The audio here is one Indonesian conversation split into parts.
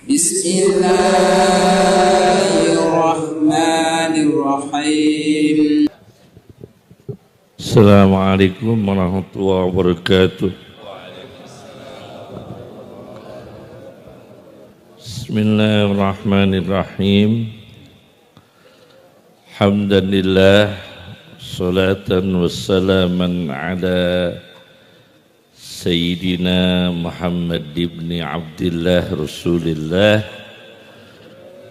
Bismillahirrahmanirrahim. Assalamualaikum warahmatullahi wabarakatuh. Bismillahirrahmanirrahim. Alhamdulillah, salatan wassalaman ala Sayyidina Muhammad ibn Abdillah Rasulillah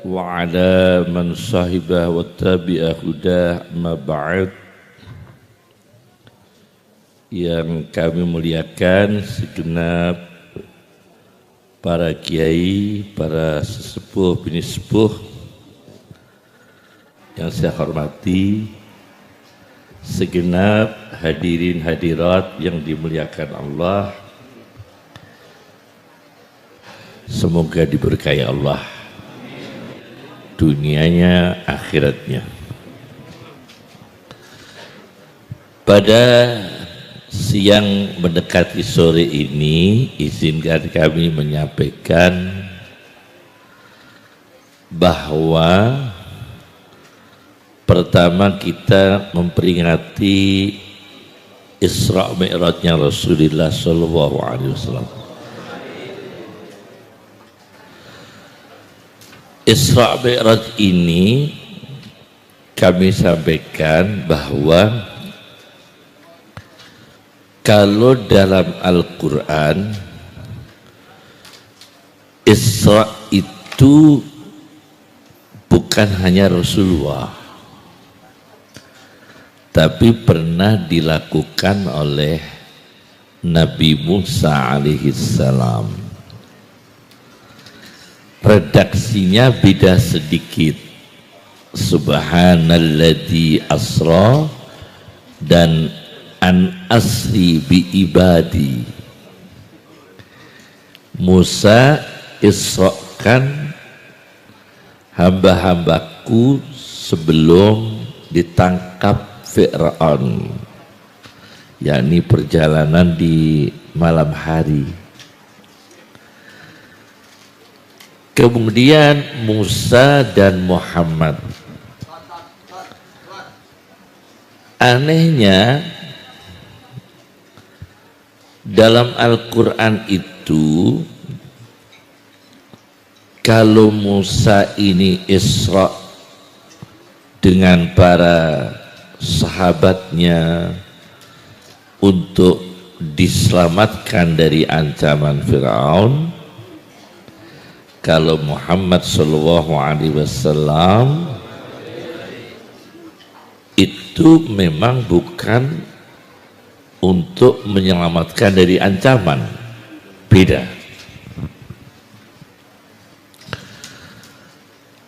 wa ala man sahibah wa tabi'ah hudah ma ba'd. Yang kami muliakan segenap para kiai, para sesepuh bini sepuh yang saya hormati, segenap hadirin hadirat yang dimuliakan Allah, semoga diberkahi Allah dunianya akhiratnya. Pada siang mendekati sore ini, izinkan kami menyampaikan bahwa pertama kita memperingati Isra Mi'rajnya Rasulullah sallallahu alaihi wasallam. Isra Mi'raj ini kami sampaikan bahwa kalau dalam Al-Quran Isra itu bukan hanya Rasulullah, tapi pernah dilakukan oleh Nabi Musa alaihissalam. Redaksinya beda sedikit. Subhanalladzi asra dan an asri bi ibadi. Musa israkan hamba-hambaku sebelum ditangkap Fir'aun, yakni perjalanan di malam hari. Kemudian Musa dan Muhammad. Anehnya dalam Al-Quran itu, kalau Musa ini Isra dengan para sahabatnya untuk diselamatkan dari ancaman Firaun, kalau Muhammad sallallahu alaihi wasallam itu memang bukan untuk menyelamatkan dari ancaman, beda.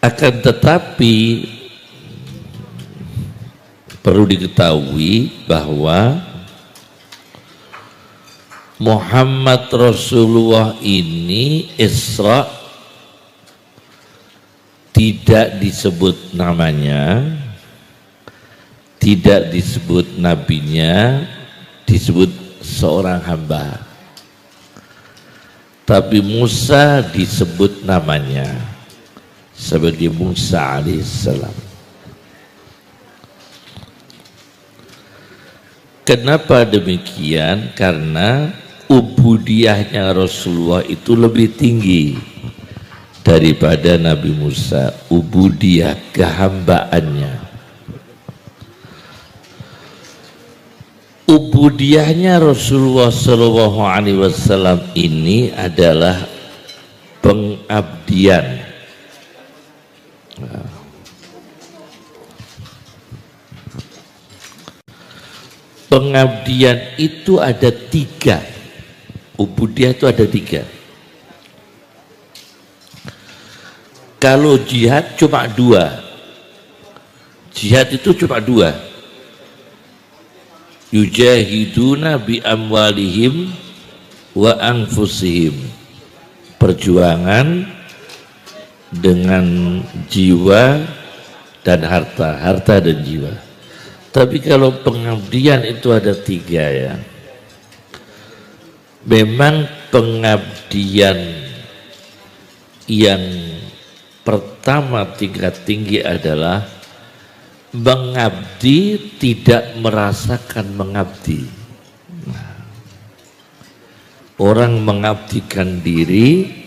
Akan tetapi perlu diketahui bahwa Muhammad Rasulullah ini Isra tidak disebut namanya, tidak disebut nabinya, disebut seorang hamba. Tapi Musa disebut namanya sebagai Musa alaihissalam. Kenapa demikian? Karena ubudiyahnya Rasulullah itu lebih tinggi daripada Nabi Musa, ubudiyah kehambaannya. Ubudiyahnya Rasulullah sallallahu alaihi wasallam ini adalah pengabdian. Pengabdian itu ada tiga. Ubudiyah itu ada tiga. Kalau jihad cuma dua. Jihad itu cuma dua. Yujahiduna bi amwalihim wa anfusihim. Perjuangan dengan jiwa dan harta, harta dan jiwa. Tapi kalau pengabdian itu ada tiga ya. Memang pengabdian Yang pertama tingkat tinggi adalah mengabdi tidak merasakan mengabdi. Orang mengabdikan diri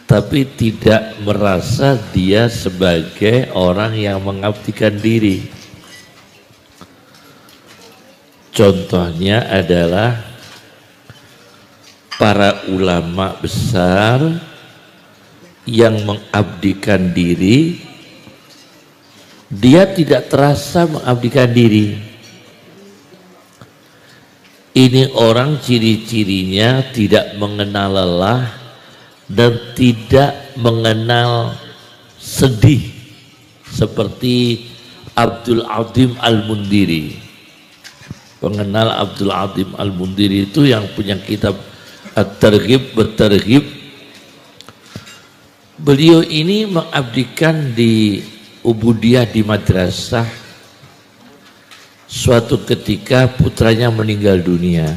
tapi tidak merasa dia sebagai orang yang mengabdikan diri. Contohnya adalah para ulama besar yang mengabdikan diri, dia tidak terasa mengabdikan diri. Ini orang ciri-cirinya tidak mengenal lelah dan tidak mengenal sedih seperti Abdul Adim Al-Mundiri. Pengenal Abdul Adim Al-Mundiri itu yang punya kitab At-Targhib Bertarghib. Beliau ini mengabdikan di ubudiyah di madrasah. Suatu ketika putranya meninggal dunia.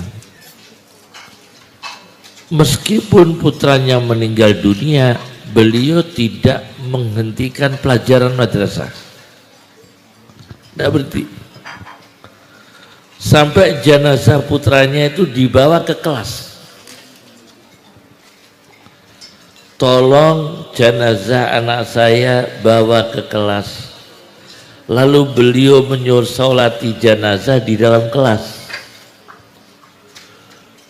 Meskipun putranya meninggal dunia, beliau tidak menghentikan pelajaran madrasah. Tidak berhenti. Sampai jenazah putranya itu dibawa ke kelas. Tolong jenazah anak saya bawa ke kelas. Lalu beliau menyolatati jenazah di dalam kelas.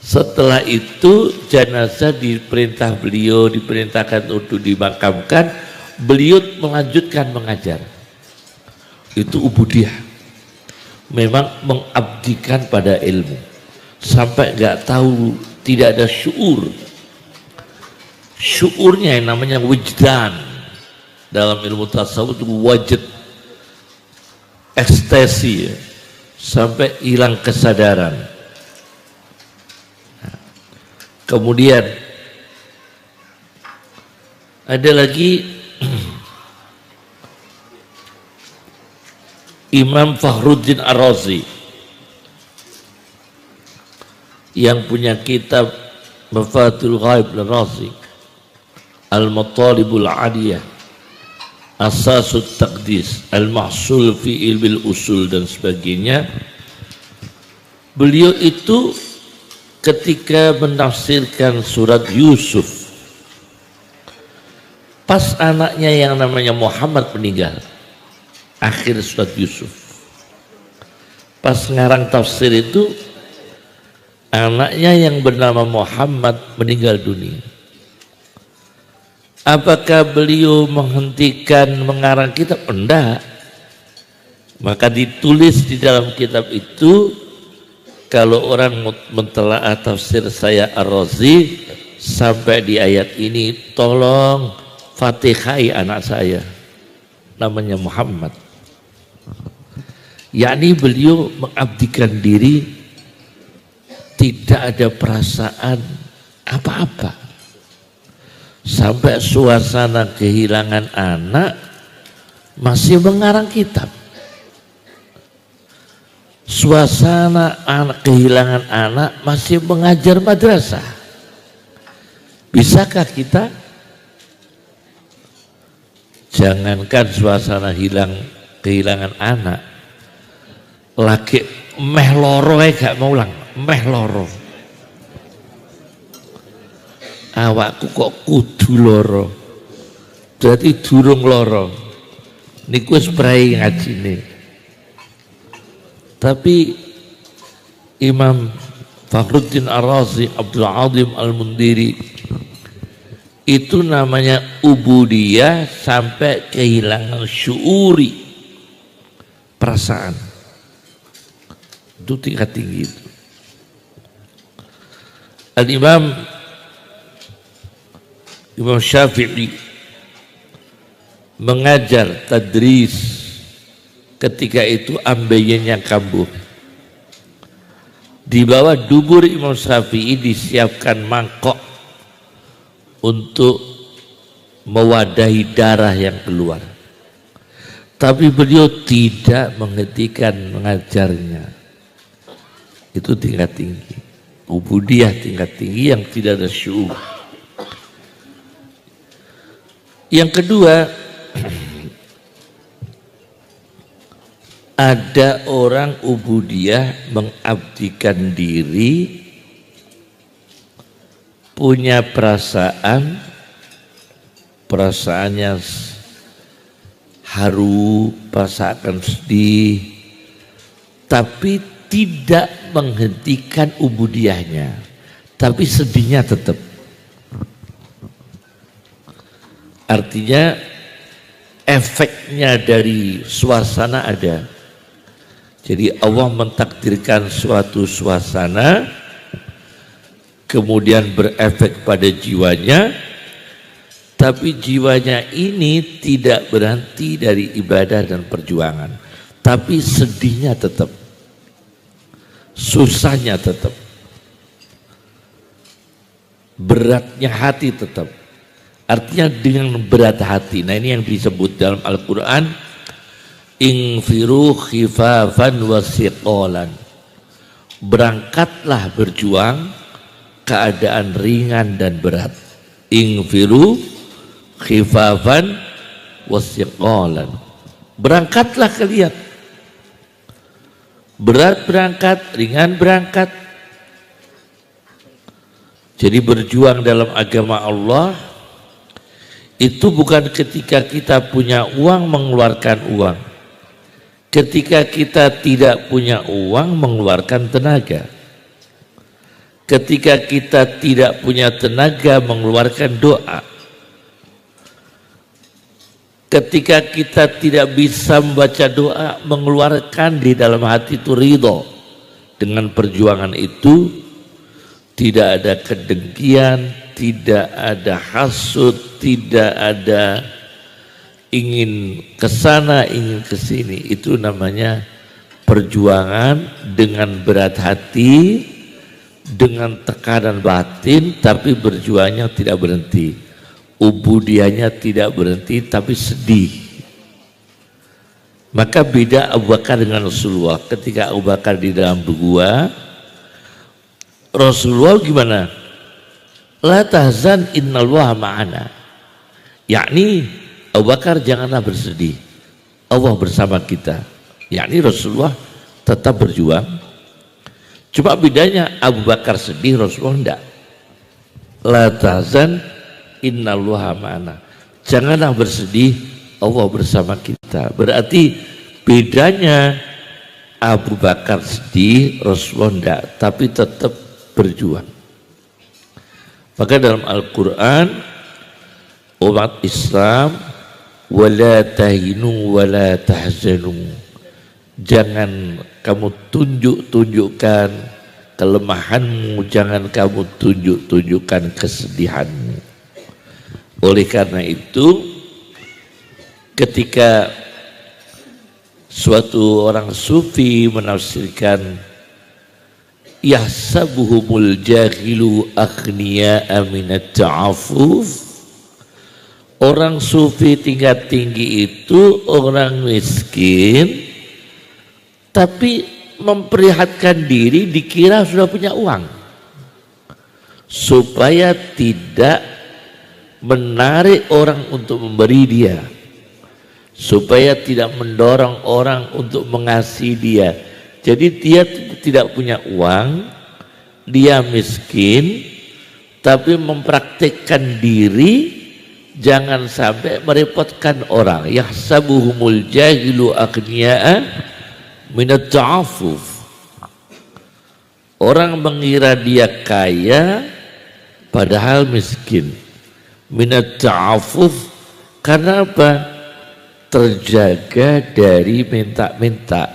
Setelah itu jenazah diperintahkan untuk dimakamkan, beliau melanjutkan mengajar. Itu ubudiyah. Memang mengabdikan pada ilmu. Sampai nggak tahu, tidak ada syuur. Syuurnya yang namanya wujdan. Dalam ilmu tasawuf itu wajid. Ekstasi ya, sampai hilang kesadaran. Kemudian ada lagi Imam Fakhruddin Ar-Razi yang punya kitab Mafatihul Ghaib Ar-Razi, Al-Matalibul Aliyah, Asasut Taqdis, Al-Mahsul fi Ilmil Usul dan sebagainya. Beliau itu ketika menafsirkan surat Yusuf, pas anaknya yang namanya Muhammad meninggal, akhir surat Yusuf, pas ngarang tafsir itu anaknya yang bernama Muhammad meninggal dunia. Apakah beliau menghentikan mengarang kitab? Enggak. Maka ditulis di dalam kitab itu, kalau orang mentelaah tafsir saya Ar-Razi sampai di ayat ini, tolong fatihai anak saya, namanya Muhammad. Yakni beliau mengabdikan diri, tidak ada perasaan apa-apa. Sampai suasana kehilangan anak masih mengarang kitab. Suasana anak kehilangan anak masih mengajar madrasah. Bisakah kita? Jangankan suasana kehilangan anak, lagi meh loro gak mau ulang, meh loro. Awakku kok kudu loro, berarti durung loro. Niku wis prei ngajine. Tapi Imam Fakhruddin Ar-Razi, Abdul Adim Al-Mundiri, itu namanya ubudiyah sampai kehilangan syuuri, perasaan. Itu tingkat tinggi itu. Imam Syafi'i mengajar tadris ketika itu ambeien yang kambuh. Di bawah dubur Imam Syafi'i disiapkan mangkok untuk mewadahi darah yang keluar. Tapi beliau tidak menghentikan mengajarnya. Itu tingkat tinggi. Ubudiyah tingkat tinggi yang tidak ada syuur. Yang kedua, ada orang ubudiyah mengabdikan diri, punya perasaannya haru, perasaan sedih, tapi tidak menghentikan ubudiyahnya, tapi sedihnya tetap. Artinya efeknya dari suasana ada. Jadi Allah mentakdirkan suatu suasana, kemudian berefek pada jiwanya, tapi jiwanya ini tidak berhenti dari ibadah dan perjuangan, tapi sedihnya tetap, susahnya tetap, beratnya hati tetap. Artinya dengan berat hati. Nah ini yang disebut dalam Al-Quran, infiru khifafan wasiqolan. Berangkatlah berjuang keadaan ringan dan berat. Infiru khifafan wasiqolan. Berangkatlah kalian. Berat berangkat, ringan berangkat. Jadi berjuang dalam agama Allah itu bukan ketika kita punya uang mengeluarkan uang. Ketika kita tidak punya uang mengeluarkan tenaga. Ketika kita tidak punya tenaga mengeluarkan doa. Ketika kita tidak bisa membaca doa, mengeluarkan di dalam hati itu ridho. Dengan perjuangan itu tidak ada kedengkian, tidak ada hasud, tidak ada ingin kesana, ingin kesini. Itu namanya perjuangan dengan berat hati, dengan tekanan batin, tapi berjuangnya tidak berhenti. Ubudiyahnya tidak berhenti, tapi sedih. Maka beda Abu Bakar dengan Rasulullah. Ketika Abu Bakar di dalam gua, Rasulullah gimana? La tahzan innallaha ma'ana. Yakni Abu Bakar janganlah bersedih, Allah bersama kita. Yakni Rasulullah tetap berjuang. Cuma bedanya Abu Bakar sedih, Rasulullah enggak. La tahzan innallaha ma'ana. Janganlah bersedih, Allah bersama kita. Berarti bedanya Abu Bakar sedih, Rasulullah enggak, tapi tetap berjuang. Maka dalam Al-Quran umat Islam wala tahinu wala tahzanu, jangan kamu tunjukkan kelemahanmu, jangan kamu tunjukkan kesedihanmu. Oleh karena itu ketika suatu orang sufi menafsirkan yahsabuhumul jahilu aghniya'a minat ta'afuf, orang sufi tingkat tinggi itu orang miskin tapi memperlihatkan diri dikira sudah punya uang, supaya tidak menarik orang untuk memberi dia, supaya tidak mendorong orang untuk mengasihi dia. Jadi dia tidak punya uang, dia miskin, tapi mempraktikkan diri jangan sampai merepotkan orang. Yahsabuhumul jahilu aghniya'a minat ta'afuf. Orang mengira dia kaya padahal miskin. Minat ta'afuf, karena apa? Terjaga dari minta-minta.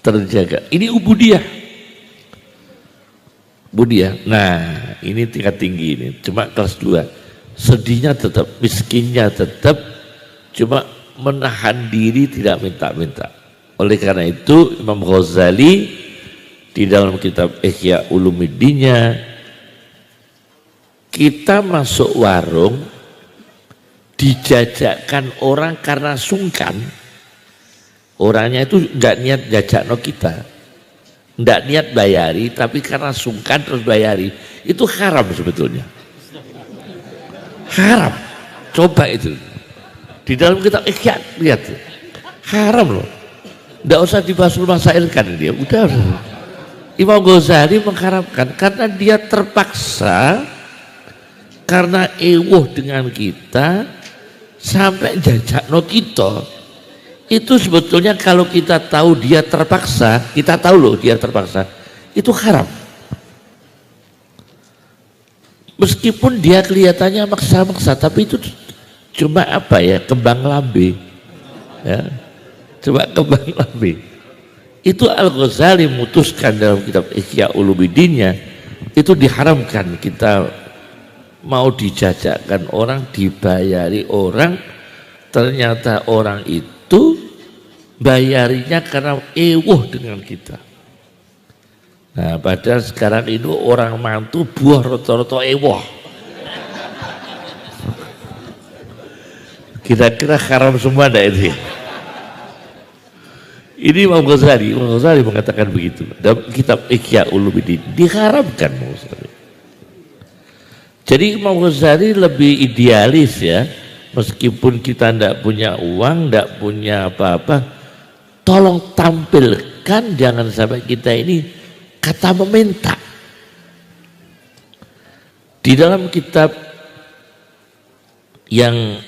Terjaga. Ini ubudiyah. Ubudiyah. Nah, ini tingkat tinggi ini. Cuma kelas 2. Sedihnya tetap, miskinnya tetap, cuma menahan diri tidak minta-minta. Oleh karena itu Imam Ghazali di dalam kitab Ihya Ulumuddinnya, kita masuk warung dijajakkan orang karena sungkan. Orangnya itu enggak niat jajakno kita, enggak niat bayari, tapi karena sungkan terus bayari. Itu haram sebetulnya, haram. Coba itu. Di dalam kitab Ihya lihat. Haram loh. Tidak usah dibasul masailkan dia. Udah. Imam Ghazali mengharamkan karena dia terpaksa karena ewuh dengan kita sampai jajakno kita. Itu sebetulnya kalau kita tahu dia terpaksa, kita tahu loh dia terpaksa, itu haram. Meskipun dia kelihatannya maksa-maksa, tapi itu cuma apa ya, kembang lambe ya, cuma kembang lambe. Itu Al-Ghazali memutuskan dalam kitab Ihya Ulumuddinnya, itu diharamkan kita mau dijajakkan orang, dibayari orang, ternyata orang itu bayarinya karena ewuh dengan kita. Nah, padahal sekarang itu orang mantu buah roto-roto ewuh. Kira-kira haram semua enggak itu? Ini Imam Ghazali mengatakan begitu. Dalam kitab Ihya Ulumuddin diharamkan Imam Ghazali. Jadi Imam Ghazali lebih idealis ya. Meskipun kita tidak punya uang, tidak punya apa-apa, tolong tampilkan jangan sampai kita ini kata meminta. Di dalam kitab yang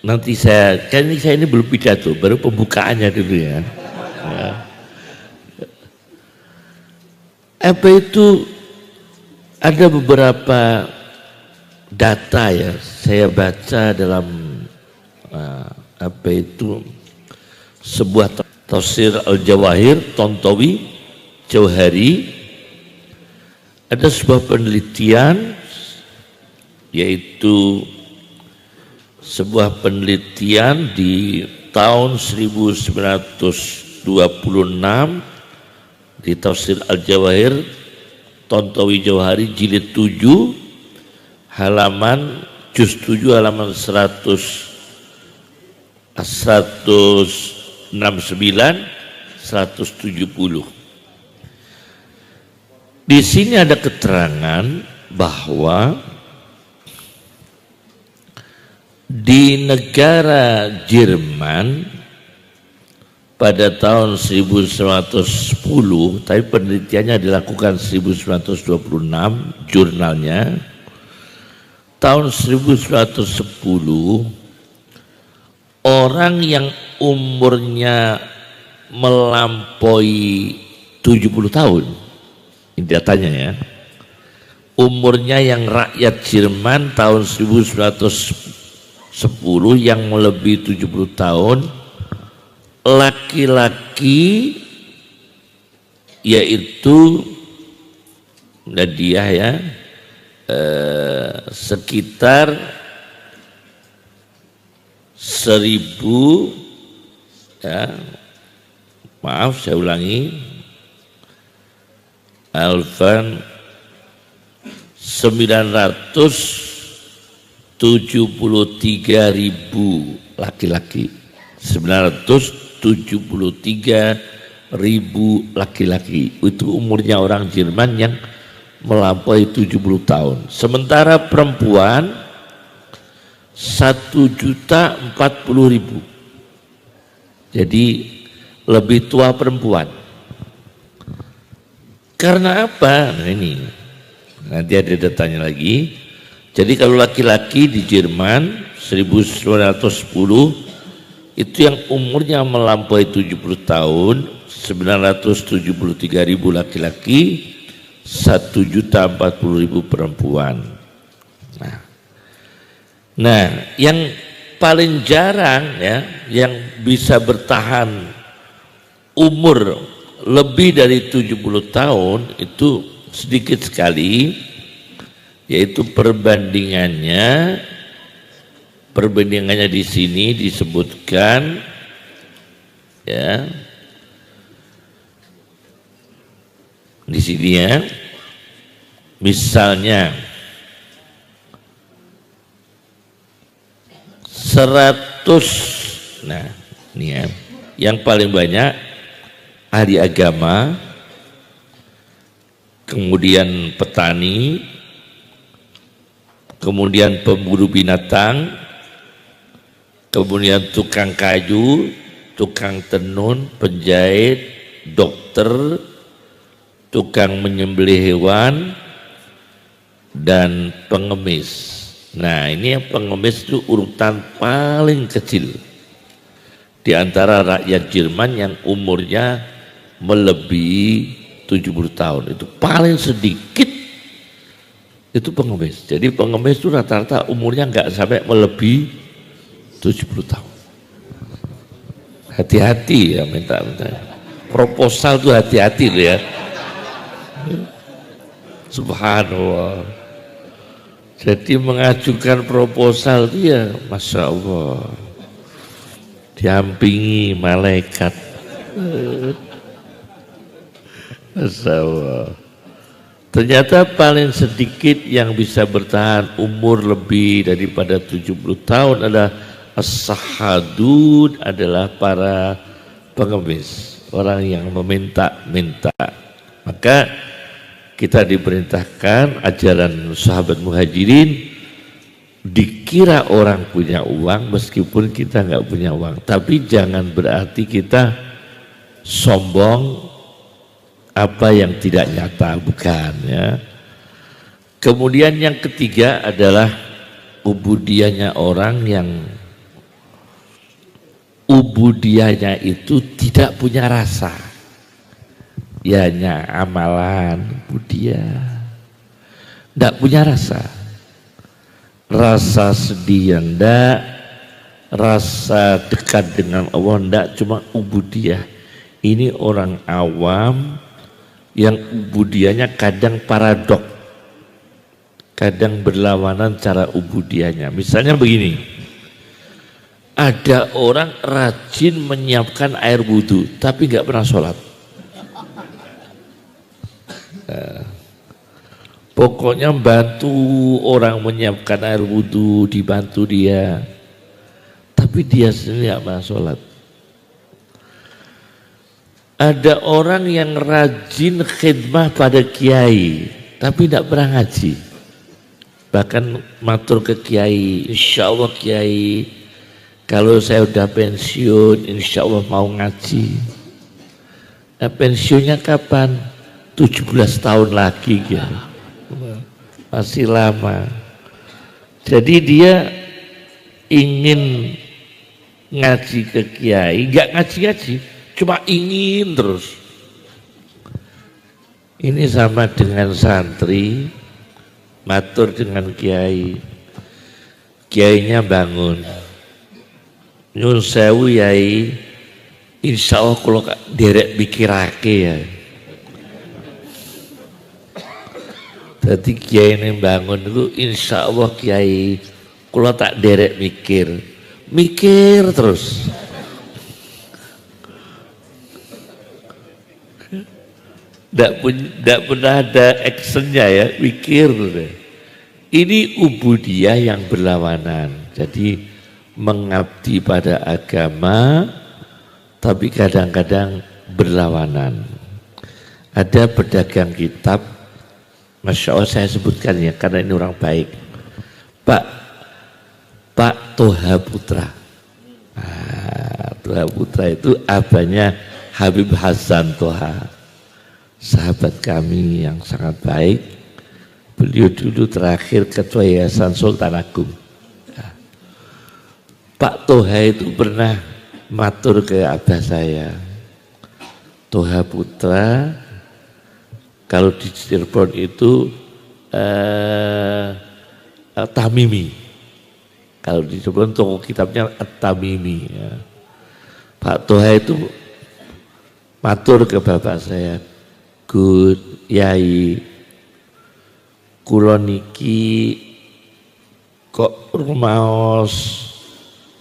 nanti saya ini belum pidato, baru pembukaannya dulu ya. Apa itu ada beberapa data ya, saya baca dalam apa itu sebuah tafsir Al-Jawahir Tontowi Jauhari, ada sebuah penelitian, yaitu sebuah penelitian di tahun 1926 di tafsir Al-Jawahir Tontowi Jauhari jilid 7 halaman juz 7 halaman 169 170. Di sini ada keterangan bahwa di negara Jerman pada tahun 1910, tapi penelitiannya dilakukan 1926, jurnalnya tahun 1910, orang yang umurnya melampaui 70 tahun, ini datanya ya, umurnya yang rakyat Jerman tahun 1910 yang melebihi 70 tahun, laki-laki yaitu Nadia ya, sekitar 1000 ya, maaf saya ulangi, alfan 973.000 laki-laki, 973.000 laki-laki itu umurnya orang Jerman yang melampaui 70 tahun. Sementara perempuan 1.040.000. Jadi lebih tua perempuan. Karena apa? Nah ini nanti ada datanya lagi. Jadi kalau laki-laki di Jerman 1910 itu yang umurnya melampaui 70 tahun 973.000 laki-laki, 1.040.000 perempuan. Nah, yang paling jarang ya, yang bisa bertahan umur lebih dari 70 tahun itu sedikit sekali, yaitu perbandingannya di sini disebutkan ya, di sini ya, misalnya 100, nah ini ya, yang paling banyak ahli agama, kemudian petani, kemudian pemburu binatang, kemudian tukang kayu, tukang tenun, penjahit, dokter, tukang menyembelih hewan, dan pengemis. Nah, ini yang pengemis itu urutan paling kecil di antara rakyat Jerman yang umurnya melebihi 70 tahun. Itu paling sedikit itu pengemis. Jadi pengemis itu rata-rata umurnya nggak sampai melebihi 70 tahun. Hati-hati ya, minta. Proposal tuh hati-hati loh ya. Subhanallah. Jadi mengajukan proposal itu ya Masya Allah, diampingi malaikat. Masya Allah. Ternyata paling sedikit yang bisa bertahan umur lebih daripada 70 tahun adalah as-sahadud, adalah para pengemis, orang yang meminta-minta. Maka kita diperintahkan ajaran sahabat muhajirin, dikira orang punya uang meskipun kita nggak punya uang, tapi jangan berarti kita sombong apa yang tidak nyata, bukan ya. Kemudian yang ketiga adalah ubudiyahnya orang yang ubudiyahnya itu tidak punya rasa. Ya hanya amalan, budaya, tidak punya rasa. Rasa sedih yang tidak, rasa dekat dengan Allah tidak, cuma ubudiyah. Ini orang awam yang ubudiyahnya kadang paradok, kadang berlawanan cara ubudiyahnya. Misalnya begini, ada orang rajin menyiapkan air wudhu tapi nggak pernah sholat. Pokoknya bantu orang menyiapkan air wudhu, dibantu dia, tapi dia sendiri tidak pernah sholat. Ada orang yang rajin khidmah pada kiai tapi tidak pernah ngaji, bahkan matur ke kiai, insya Allah kiai kalau saya udah pensiun insya Allah mau ngaji. Nah, pensiunnya kapan? 17 tahun lagi ya. Masih lama. Jadi dia ingin ngaji ke kiai, nggak ngaji-ngaji, cuma ingin terus. Ini sama dengan santri matur dengan kiai, kiainya bangun, nyun sewu yai, insya Allah kalau derek mikirake ya. Jadi kiai ini bangun itu insya Allah kiai kalau tak derek mikir terus. Tidak pernah ada actionnya ya, mikir. Ini ubudiyah yang berlawanan. Jadi mengabdi pada agama tapi kadang-kadang berlawanan. Ada pedagang kitab, Masya Allah saya sebutkan ya karena ini orang baik, Pak Toha Putra. Toha Putra itu abahnya Habib Hasan Toha, sahabat kami yang sangat baik. Beliau dulu terakhir ketua Yayasan Sultan Agung. Pak Toha itu pernah matur ke abah saya, Toha Putra kalau di Cirebon itu Tamimi. Kalau di Cirebon toko kitabnya Tamimi ya. Pak Toha itu matur ke bapak saya, Gus Yai, kula niki kok rumaos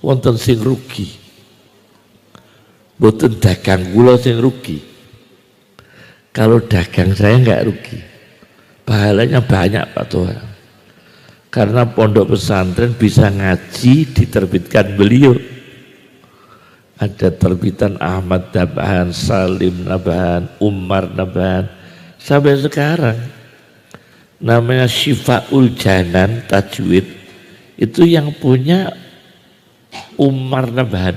wonten sing rugi. Mboten dagang kula sing rugi. Kalau dagang saya enggak rugi. Pahalanya banyak Pak Toha. Karena pondok pesantren bisa ngaji diterbitkan beliau. Ada terbitan Ahmad Nabahan, Salim Nabahan, Umar Nabahan. Sampai sekarang namanya Syifaul Janan Tajwid itu yang punya Umar Nambahan,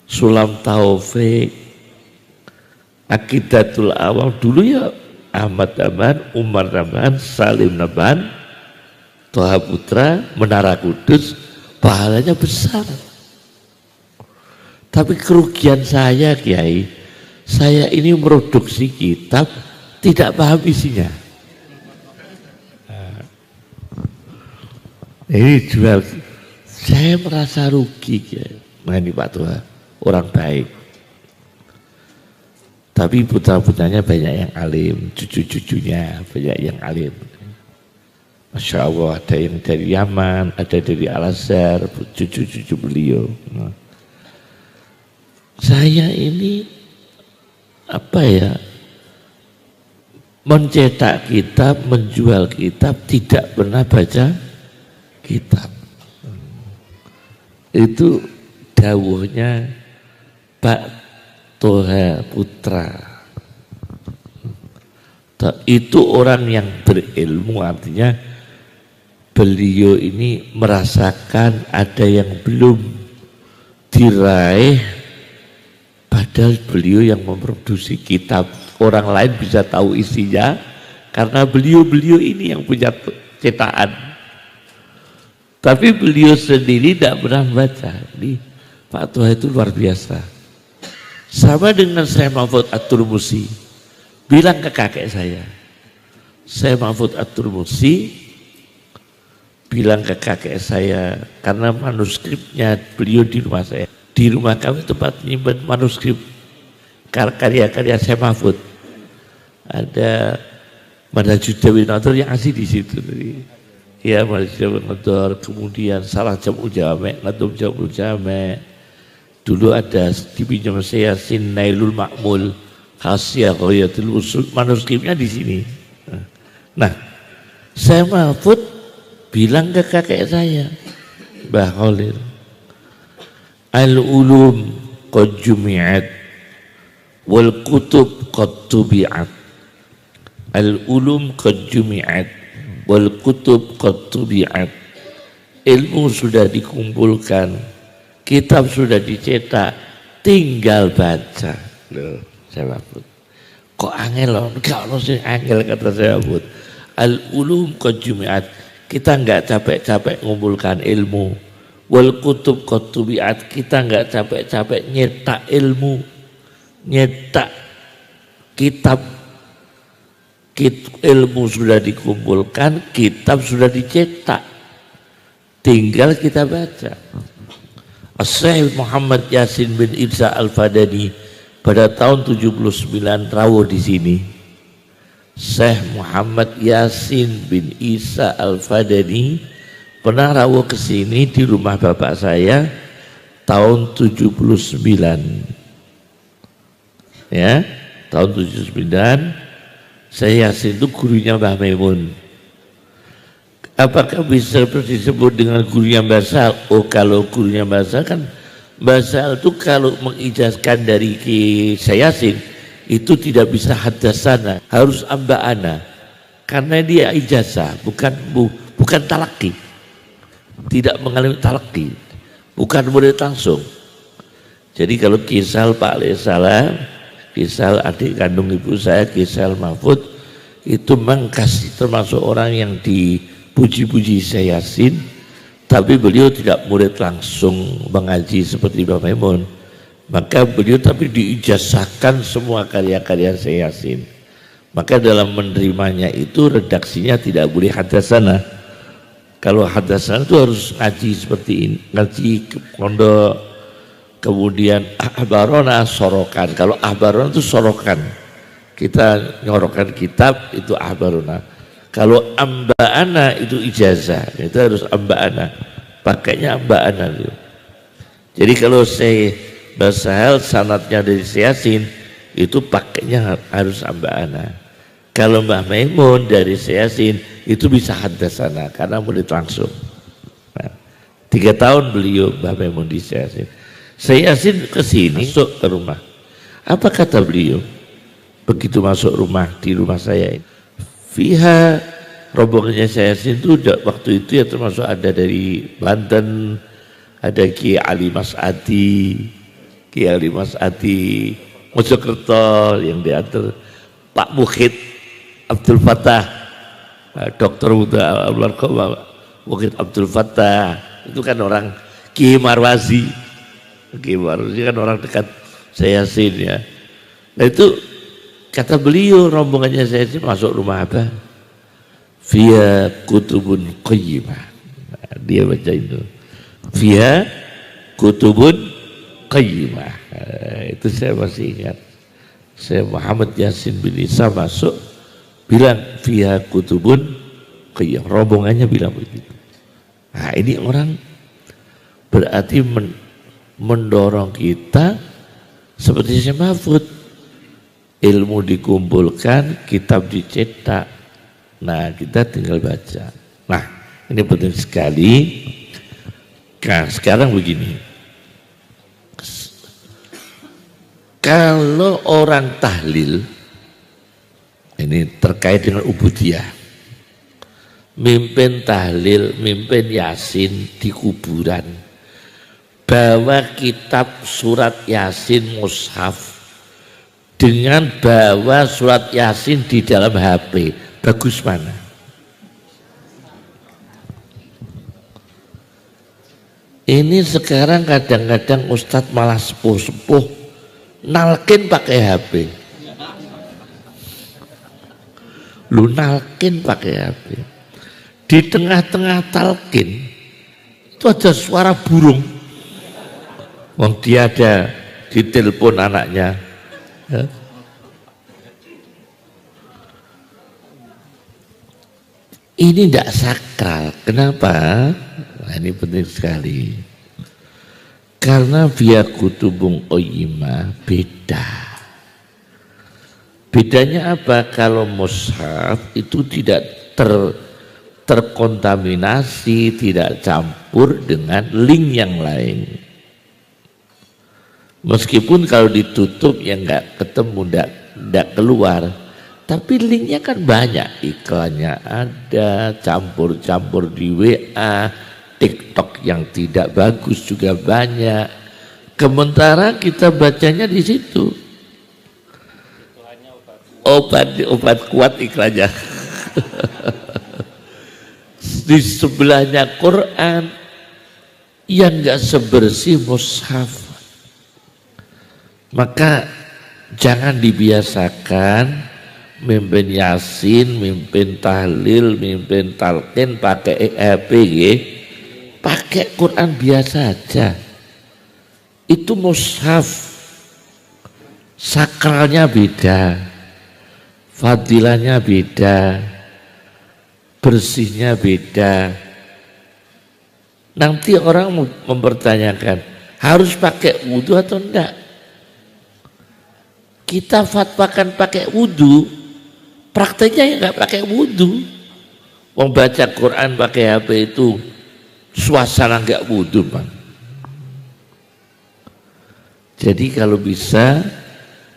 Sulam Taufik, Aqidatul Awam, dulu ya Ahmad Nambahan, Umar Nambahan, Salim Nambahan, Toha Putra, Menara Kudus, pahalanya besar. Tapi kerugian saya, Kiai, saya ini produksi kitab tidak paham isinya. Ini jual, saya merasa rugi, Kiai. Nah ini Pak Toha, orang baik. Tapi putra-putranya banyak yang alim, cucu-cucunya banyak yang alim. Masya Allah, ada yang dari Yaman, ada dari Al-Azhar, cucu-cucu beliau. Nah, saya ini apa ya, mencetak kitab, menjual kitab, tidak pernah baca kitab. Itu dawuhnya Pak Toha Putra. Itu orang yang berilmu, artinya beliau ini merasakan ada yang belum diraih, padahal beliau yang memproduksi kitab. Orang lain bisa tahu isinya karena beliau ini yang punya cetakan. Tapi beliau sendiri tidak pernah membaca. Ini Pak Toha itu luar biasa. Sama dengan Syekh Mahfud At-Turmusi, bilang ke kakek saya Mahfud At-Turmusi bilang ke kakek saya, karena manuskripnya beliau di rumah saya. Di rumah kami tempat menyimpan manuskrip karya-karya Syekh Mahfud. Ada Manhajud Dawi Nador yang asli di situ. Ya, Manhajud Dawi Nador, kemudian Salah Jam'ul Jami', Nadum Jam'ul Jami'. Dulu ada dipinjam saya Nailul Ma'mul, Khasiyah Ghayatul Usul, manuskripnya di sini. Nah, Syekh Mahfud bilang ke kakek saya, Mbah Khalil, al-ulum qad jumi'at wal kutub qad tubi'at. Al-ulum qad jumi'at wal kutub qad tubi'at. Ilmu sudah dikumpulkan, kitab sudah dicetak, tinggal baca. Loh, saya Mahfud, kok angel loh? Enggak ono sing angel, kata saya Mahfud. Al-ulum qad jumi'at, kita enggak capek-capek mengumpulkan ilmu. Wal kutub qad tubi'at, kita enggak capek-capek nyetak ilmu, nyetak kitab. Ilmu sudah dikumpulkan, kitab sudah dicetak, tinggal kita baca. Syekh Muhammad Yasin bin Isa Al-Fadani pada tahun 79 rawuh di sini. Syekh Muhammad Yasin bin Isa Al-Fadani pernah rawuh ke sini di rumah bapak saya tahun 79. Ya, tahun 79. Saya Yasin itu gurunya Mbah Maimun. Apakah bisa disebut dengan gurunya Mbah Sal? Oh, kalau gurunya Mbah Sal kan, Mbah Sal itu kalau mengijazkan dari Syekh Yasin itu tidak bisa hadasana, harus amba'ana, karena dia ijazah, bukan talaki, tidak mengalami talaki, bukan murid langsung. Jadi kalau Kisal Pak Alaihissalam, Kisal adik kandung ibu saya, Kisal Mahfud, itu mengkasih termasuk orang yang dipuji-puji Syekh Yasin, tapi beliau tidak murid langsung mengaji seperti Mbah Maimun. Maka beliau tapi diijazahkan semua karya-karya Syekh Yasin. Maka dalam menerimanya itu redaksinya tidak boleh hadasana. Kalau hadasana itu harus ngaji seperti ini, ngaji ke pondok, kemudian ahbarona sorokan. Kalau ahbarona itu sorokan, kita nyorokan kitab itu ahbarona. Kalau amba'ana itu ijazah, itu harus amba'ana, pakainya amba'ana itu. Jadi kalau saya Basahal sanadnya dari Syekh Yasin itu pakainya harus amba'ana. Kalau Mbah Maimun dari Syekh Yasin itu bisa hadasana karena murid langsung. Nah, 3 tahun beliau Mbah Maimun di Syekh Yasin. Syekh Yasin kesini masuk ke rumah. Apa kata beliau begitu masuk rumah, di rumah saya ini? Fiha rombongannya saya itu waktu itu ya termasuk ada dari Banten, ada Ki Ali Mas'adi, Mojokerto yang diatur, Pak Mukhid Abdul Fattah, Dokter Mukhid Abdul Fattah, itu kan orang Ki Marwazi kan orang dekat saya Yasin ya. Nah itu kata beliau rombongannya saya Yasin masuk rumah apa? Via kutubun qayyimah. Nah, dia baca itu. Via kutubun qayyimah. Itu saya masih ingat. Saya Muhammad Yasin bin Isa masuk bilang via kutubun qayyimah. Rombongannya bilang begitu. Nah ini orang berarti mendorong kita seperti Syekh Mahfud, ilmu dikumpulkan, kitab dicetak, nah kita tinggal baca. Nah ini penting sekali. Nah sekarang begini, kalau orang tahlil ini terkait dengan ubudiyah, mimpin tahlil, mimpin yasin di kuburan, bawa kitab surat Yasin mushaf dengan bawa surat Yasin di dalam HP, bagus mana? Ini sekarang kadang-kadang Ustadz malah sepuh-sepuh nalkin pakai HP. Lu nalkin pakai HP. Di tengah-tengah talkin itu ada suara burung. Wong dia ada di telepon anaknya. Ya. Ini tidak sakral. Kenapa? Nah, ini penting sekali. Karena via kutubung qayyimah beda. Bedanya apa? Kalau mushaf itu tidak terkontaminasi, tidak campur dengan link yang lain. Meskipun kalau ditutup ya nggak ketemu, nggak keluar, tapi linknya kan banyak, iklannya ada, campur-campur di WA, TikTok yang tidak bagus juga banyak. Sementara kita bacanya di situ. Obat kuat iklannya. Di sebelahnya Quran yang nggak sebersih mushaf. Maka jangan dibiasakan mimpin yasin, mimpin tahlil, mimpin talqin pakai HP, pakai Quran biasa aja. Itu mushaf, sakralnya beda, fadilahnya beda, bersihnya beda. Nanti orang mempertanyakan harus pakai wudhu atau enggak? Kita fatwakan pakai wudhu, prakteknya ya nggak pakai wudhu. Membaca Quran pakai HP itu suasana nggak wudhu, Bang. Jadi kalau bisa,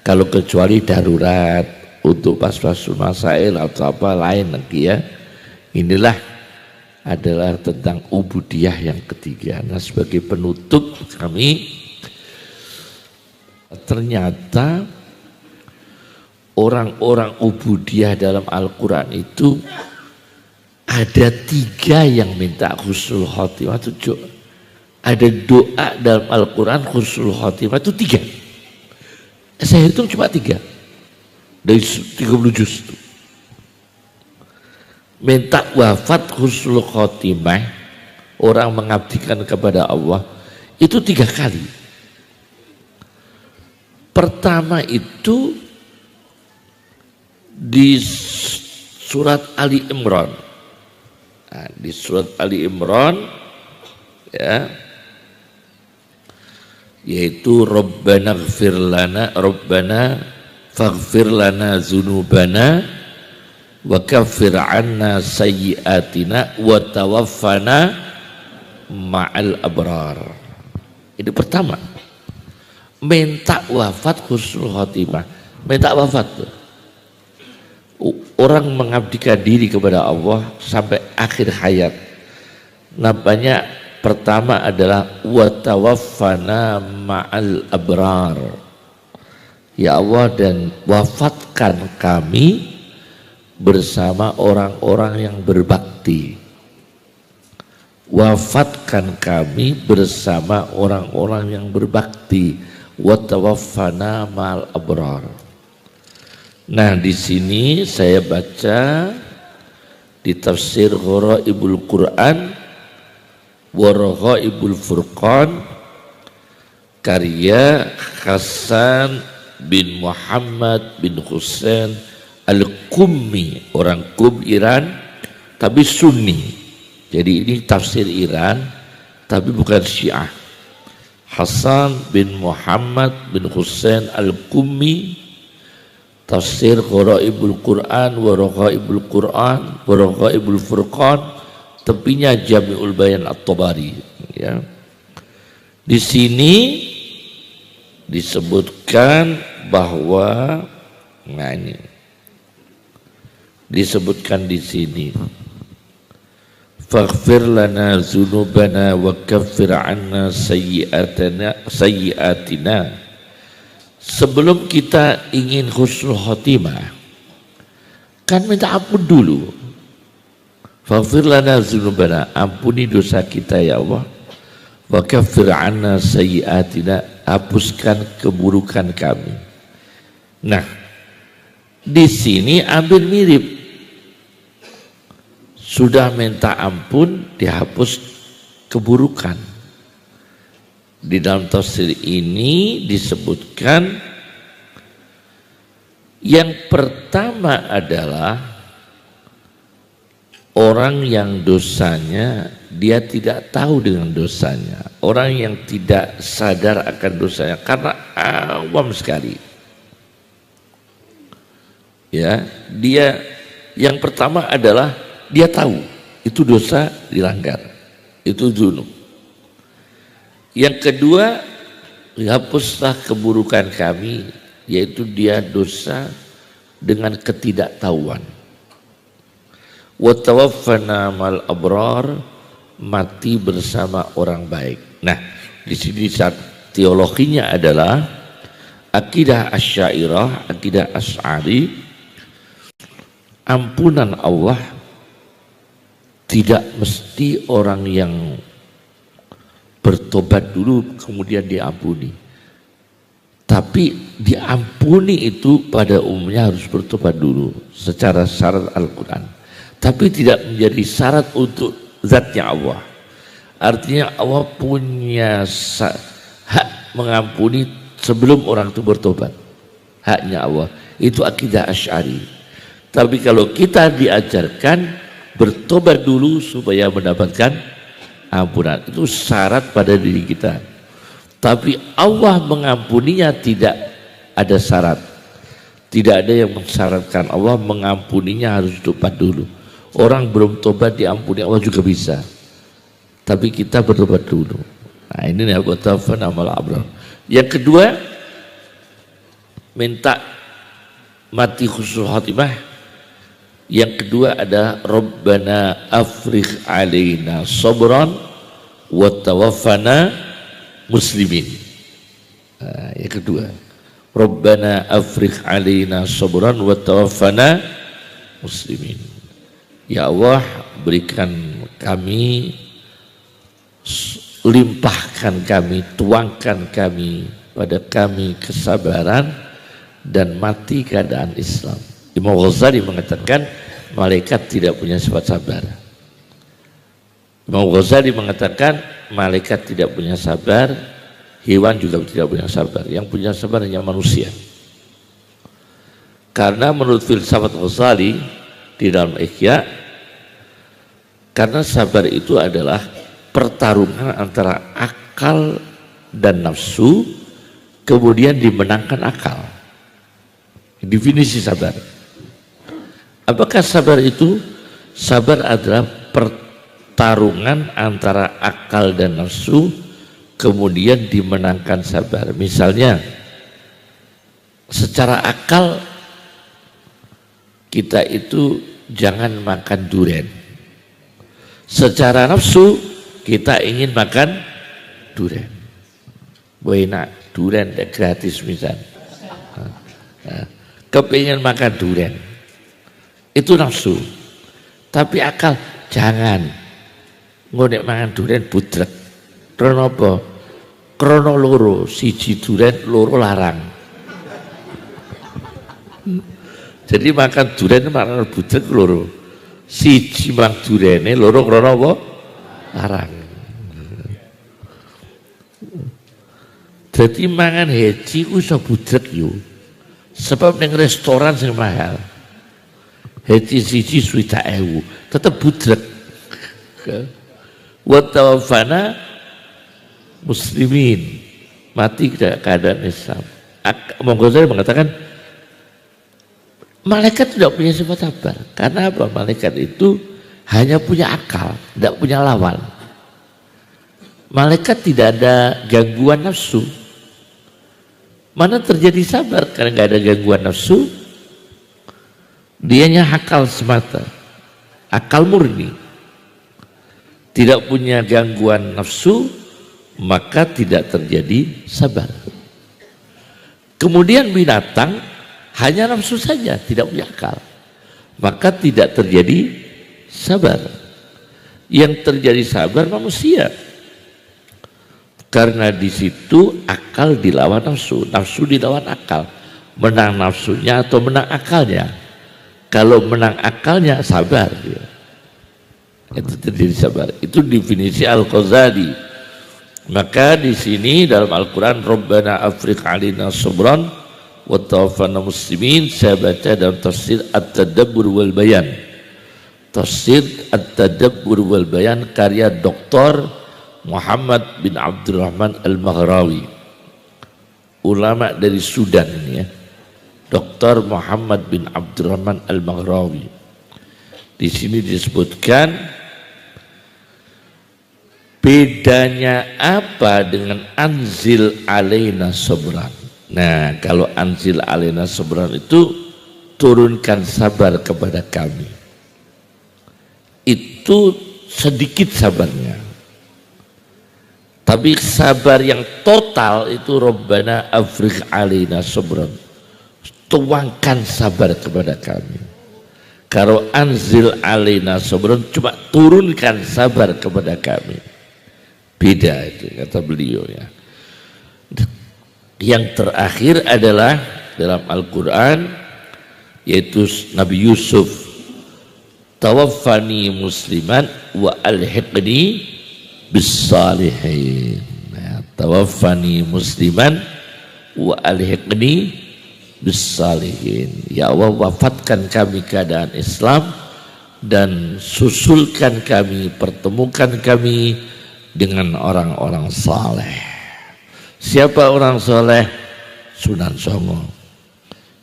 kalau kecuali darurat untuk pas-pas masail atau apa lain lagi ya, inilah adalah tentang ubudiyah yang ketiga. Nah sebagai penutup kami ternyata orang-orang ubudiyah dalam Al-Quran itu ada 3 yang minta husnul khotimah itu. Ada doa dalam Al-Quran husnul khotimah itu 3. Saya hitung cuma 3 dari 30 juz itu. Minta wafat husnul khotimah, orang mengabdikan kepada Allah itu 3 kali. Pertama itu di surat Ali Imran. Nah, di surat Ali Imran ya, yaitu Rabbana ighfir lana, Rabbana faghfir lana dzunubana wa kaffir 'anna sayyi'atina wa tawaffana ma'al abrar. Ini pertama, minta wafat husnul khotimah, minta wafat tuh. orang mengabdikan diri kepada Allah sampai akhir hayat. Namanya pertama adalah wa tawaffana ma'al abrar. Ya Allah, dan wafatkan kami bersama orang-orang yang berbakti. Wafatkan kami bersama orang-orang yang berbakti. Wa tawaffana ma'al abrar. Nah, di sini saya baca di tafsir Gharaibul Quran wa Raghaibul Furqan karya Hasan bin Muhammad bin Husain Al-Qummi, orang Qum Iran tapi Sunni. Jadi ini tafsir Iran tapi bukan Syiah. Hasan bin Muhammad bin Husain Al-Qummi, tafsir Gharaibul Quran wa Raghaibul Quran wa Raghaibul Furqan, tepinya Jami'ul Bayan At-Tabari, ya. Di sini disebutkan bahwa, nah ini disebutkan di sini, faghfir lana dzunubana wa kaffir 'anna sayyi'atina. Sebelum kita ingin husnul khotimah, kan minta ampun dulu. Faghfir lana dzunubana, ampuni dosa kita ya Allah. Wa kaffir 'anna sayyi'atina, hapuskan keburukan kami. Nah, di sini ambil mirip. Sudah minta ampun, dihapus keburukan. Di dalam tafsir ini disebutkan yang pertama adalah orang yang dosanya dia tidak tahu dengan dosanya, orang yang tidak sadar akan dosanya karena awam sekali. Ya, dia yang pertama adalah dia tahu itu dosa dilanggar, itu dzunub. Yang kedua, hapuslah keburukan kami, yaitu dia dosa dengan ketidaktahuan. Wa tawaffana mal abrar, mati bersama orang baik. Nah, di sini teologinya adalah akidah Asy'ariyah, akidah Asy'ari, ampunan Allah tidak mesti orang yang bertobat dulu kemudian diampuni. Tapi diampuni itu pada umumnya harus bertobat dulu secara syarat Al-Quran. Tapi tidak menjadi syarat untuk zatnya Allah. Artinya Allah punya hak mengampuni sebelum orang itu bertobat. Haknya Allah. Itu akidah Asy'ari. Tapi kalau kita diajarkan bertobat dulu supaya mendapatkan ampunan, itu syarat pada diri kita. Tapi Allah mengampuninya tidak ada syarat. Tidak ada yang mensyaratkan Allah mengampuninya harus tobat dulu. Orang belum tobat diampuni Allah juga bisa. Tapi kita bertobat dulu. Nah, ini nih amal abrar. Yang kedua, minta mati husnul khotimah. Yang kedua ada Rabbana afrigh alaina sabran wa tawaffana muslimin. Nah, yang kedua, Rabbana afrigh alaina sabran wa tawaffana muslimin. Ya Allah, berikan kami, limpahkan kami, tuangkan kami, pada kami kesabaran dan mati keadaan Islam. Imam Ghazali mengatakan malaikat tidak punya sifat sabar. Imam Ghazali mengatakan malaikat tidak punya sabar, hewan juga tidak punya sabar. Yang punya sabar hanya manusia. Karena menurut filsafat Ghazali di dalam Ihya, karena sabar itu adalah pertarungan antara akal dan nafsu, kemudian dimenangkan akal. Definisi sabar. Apakah sabar itu? Sabar adalah pertarungan antara akal dan nafsu, kemudian dimenangkan sabar. Misalnya, secara akal kita itu jangan makan durian. Secara nafsu kita ingin makan durian. Enak durian gratis misalnya. Kepingin makan durian. Itu nafsu. Tapi akal jangan. Ngonek makan durian budrek. Krono apa? Krono loro, siji durian, loro larang. Jadi makan durian makan budrek loro. Siji mang durene, loro krono apa? Larang. Jadi mangan heci ku iso budrek yo. Sebab ning restoran sing mahal. Heci siji 20.000, tetep budrek. Wa tawaffana muslimin, mati keadaan Islam. Al-Ghazali mengatakan malaikat tidak punya sifat sabar. Karena apa? Malaikat itu hanya punya akal, tidak punya lawan. Malaikat tidak ada gangguan nafsu. Mana terjadi sabar? Karena nggak ada gangguan nafsu. Dianya akal semata, akal murni, tidak punya gangguan nafsu, maka tidak terjadi sabar. Kemudian binatang hanya nafsu saja, tidak punya akal, maka tidak terjadi sabar. Yang terjadi sabar manusia, karena di situ akal dilawan nafsu, nafsu dilawan akal. Menang nafsunya atau menang akalnya? Kalau menang akalnya sabar dia. Itu terjadi sabar. Itu definisi Al-Ghazali. Maka di sini dalam Al-Quran Rabbana afriq alina sabran wa tawaffana muslimin, saya baca dalam tafsir At-Tadabbur wal Bayan. Tafsir At-Tadabbur wal Bayan karya Dr. Muhammad bin Abdurrahman Al-Maghrawi, ulama dari Sudan ini ya. Dr. Muhammad bin Abdurrahman Al-Maghrawi. Di sini disebutkan bedanya apa dengan anzil alaina sabran. Nah, kalau anzil alaina sabran itu turunkan sabar kepada kami. Itu sedikit sabarnya. Tapi sabar yang total itu Rabbana afriq alaina sabran. Tuangkan sabar kepada kami. Kalau anzil alaina sabran cuma turunkan sabar kepada kami. Beda itu kata beliau ya. Yang terakhir adalah dalam Al-Quran, yaitu Nabi Yusuf, tawaffani musliman wa alhiqni bis-salihin. Nah, tawaffani musliman wa alhiqni bis-salihin. Ya Allah, wafatkan kami keadaan Islam dan susulkan kami, pertemukan kami dengan orang-orang saleh. Siapa orang saleh? Sunan Songo.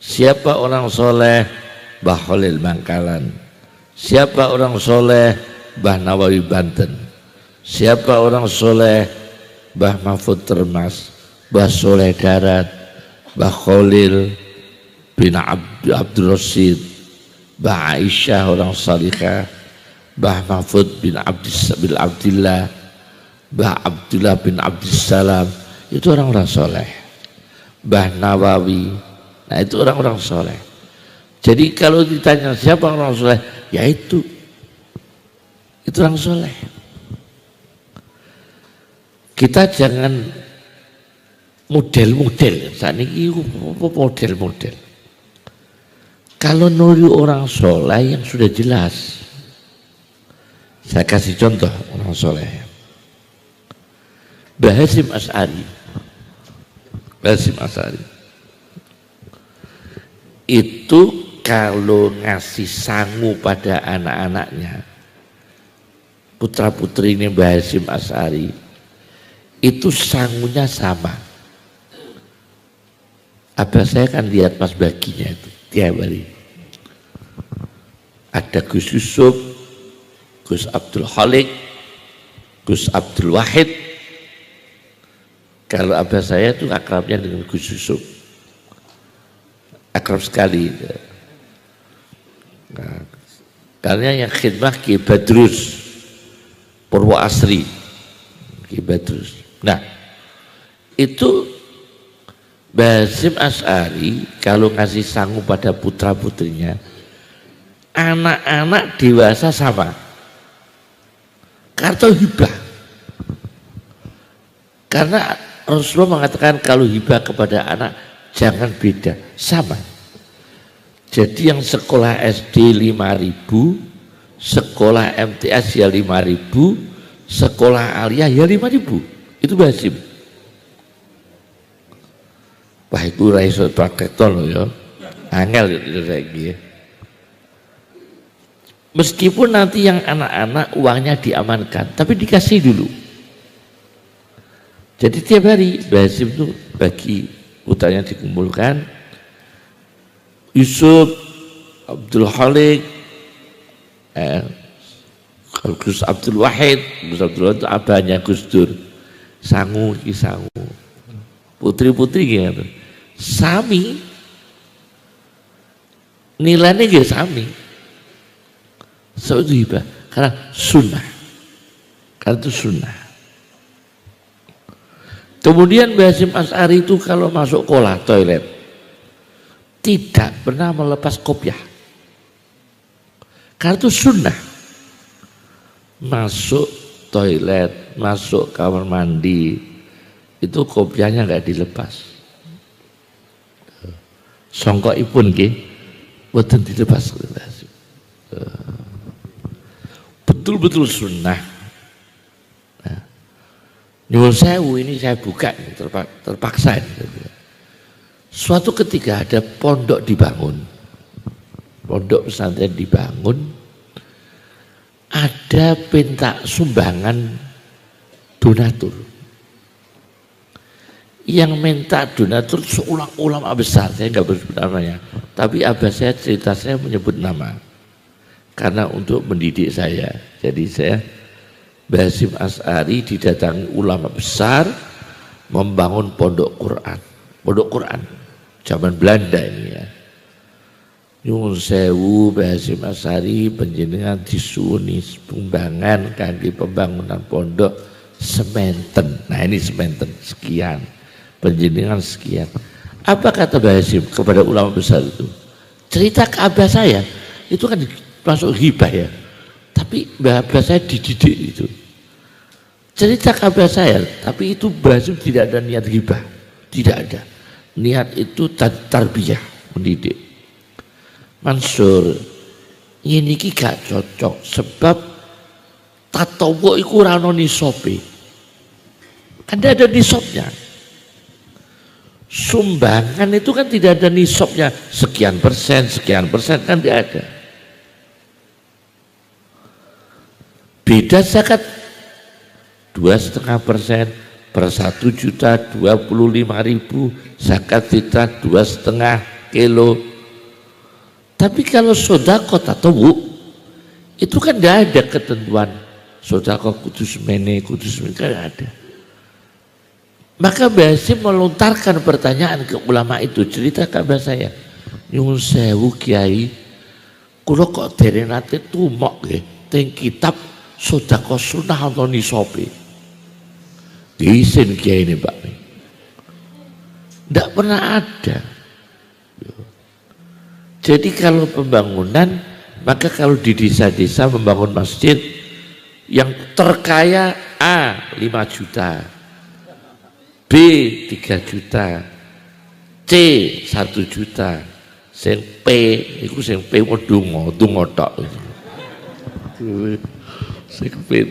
Siapa orang saleh? Mbah Khalil Bangkalan. Siapa orang saleh? Mbah Nawawi Banten. Siapa orang saleh? Mbah Mahfud Termas, Mbah Soleh Darat, Mbah Khalil bin Abdul Rasid, Mbah Aisyah orang salihah, Mbah Mahfud bin Abdillah, Mbah Abdullah bin Abdissalam, itu orang-orang soleh. Mbah Nawawi, nah itu orang-orang soleh. Jadi kalau ditanya siapa orang soleh, ya itu orang soleh. Kita jangan model-model, saat ini model-model. Kalau nuri orang soleh yang sudah jelas, saya kasih contoh orang soleh. Mbah Hasyim Asy'ari, itu kalau ngasih sangu pada anak-anaknya, putra putri ini Mbah Hasyim Asy'ari, itu sangunya sama. Apa saya kan lihat pas baginya itu tiap hari. Ada Gus Yusuf, Gus Abdul Khalik, Gus Abdul Wahid. Kalau abah saya itu akrabnya dengan Gus Yusuf, akrab sekali. Nah, karena yang khidmah Ki Badrus Purwo Asri, Ki Badrus. Nah, itu Mbah Hasyim Asy'ari kalau ngasih sangu pada putra-putrinya, anak-anak dewasa sama. Karena hibah. Karena Rasulullah mengatakan kalau hibah kepada anak jangan beda, sama. Jadi yang sekolah SD 5.000, sekolah MTS ya 5.000, sekolah aliyah ya 5.000. Itu Mbah Hasyim. Wah itu raiso praktekton loh ya, angel gitu lagi ya. Meskipun nanti yang anak-anak uangnya diamankan, tapi dikasih dulu. Jadi tiap hari Mbah Hasyim itu bagi putranya dikumpulkan, Yusuf, Abdul Khalik, Gus Abdul Wahid, Gus Abdul Wahid itu abahnya Gus Dur, sangu, putri-putri gitu, sami, nilainya gitu sami. So itu hibah, karena sunnah, karena itu sunnah. Kemudian Mbah Hasyim Asy'ari itu kalau masuk toilet tidak pernah melepas kopiah, karena itu sunnah. Masuk toilet, masuk kamar mandi, itu kopiahnya nggak dilepas. Songkokipun nggih boten dilepas. Betul-betul sunnah. Nah, nyuwun sewu ini saya buka terpaksa. Suatu ketika ada pondok dibangun, pondok pesantren dibangun, ada minta sumbangan donatur. Yang minta donatur seorang ulama besar, saya nggak bersebut namanya, tapi abah saya cerita saya menyebut nama karena untuk mendidik saya. Jadi saya Mbah Hasyim Asy'ari didatangi ulama besar membangun pondok Quran zaman Belanda ini ya. Nyuwun sewu Mbah Hasyim Asy'ari panjenengan disuni sumbangan kangge pembangunan pondok sementen. Nah ini sementen sekian, panjenengan sekian. Apa kata Mbah Hasyim kepada ulama besar itu? Cerita ke abah saya itu kan masuk hibah ya, tapi abah saya dididik itu. Cerita ke abah saya, tapi itu Mbah Hasyim tidak ada niat hibah, tidak ada. Niat itu tarbiyah, mendidik. Mansur, ini gak cocok sebab tatawu iku ora ono nisobe. Kan ada nisabnya. Sumbangan itu kan tidak ada nisabnya, sekian persen kan tidak ada. Beda zakat 2,5% per 1 juta 25.000, zakat fitrah 2,5 kilo. Tapi kalau sedekah tatawu itu kan tidak ada ketentuan sedekah kudus mene kan ada. Maka Mbah Hasyim melontarkan pertanyaan ke ulama itu, cerita kabar saya, nyuwun sewu Kiai, kula kok dereng nate tumok nggih teng kitab sedekah sunah atau nisobe. Diisin Kiai ini Pak. Tidak pernah ada. Jadi kalau pembangunan, maka kalau di desa-desa membangun masjid, yang terkaya A 5 juta, B 3 juta, C 1 juta, sing P itu sing P donga tok. Sing P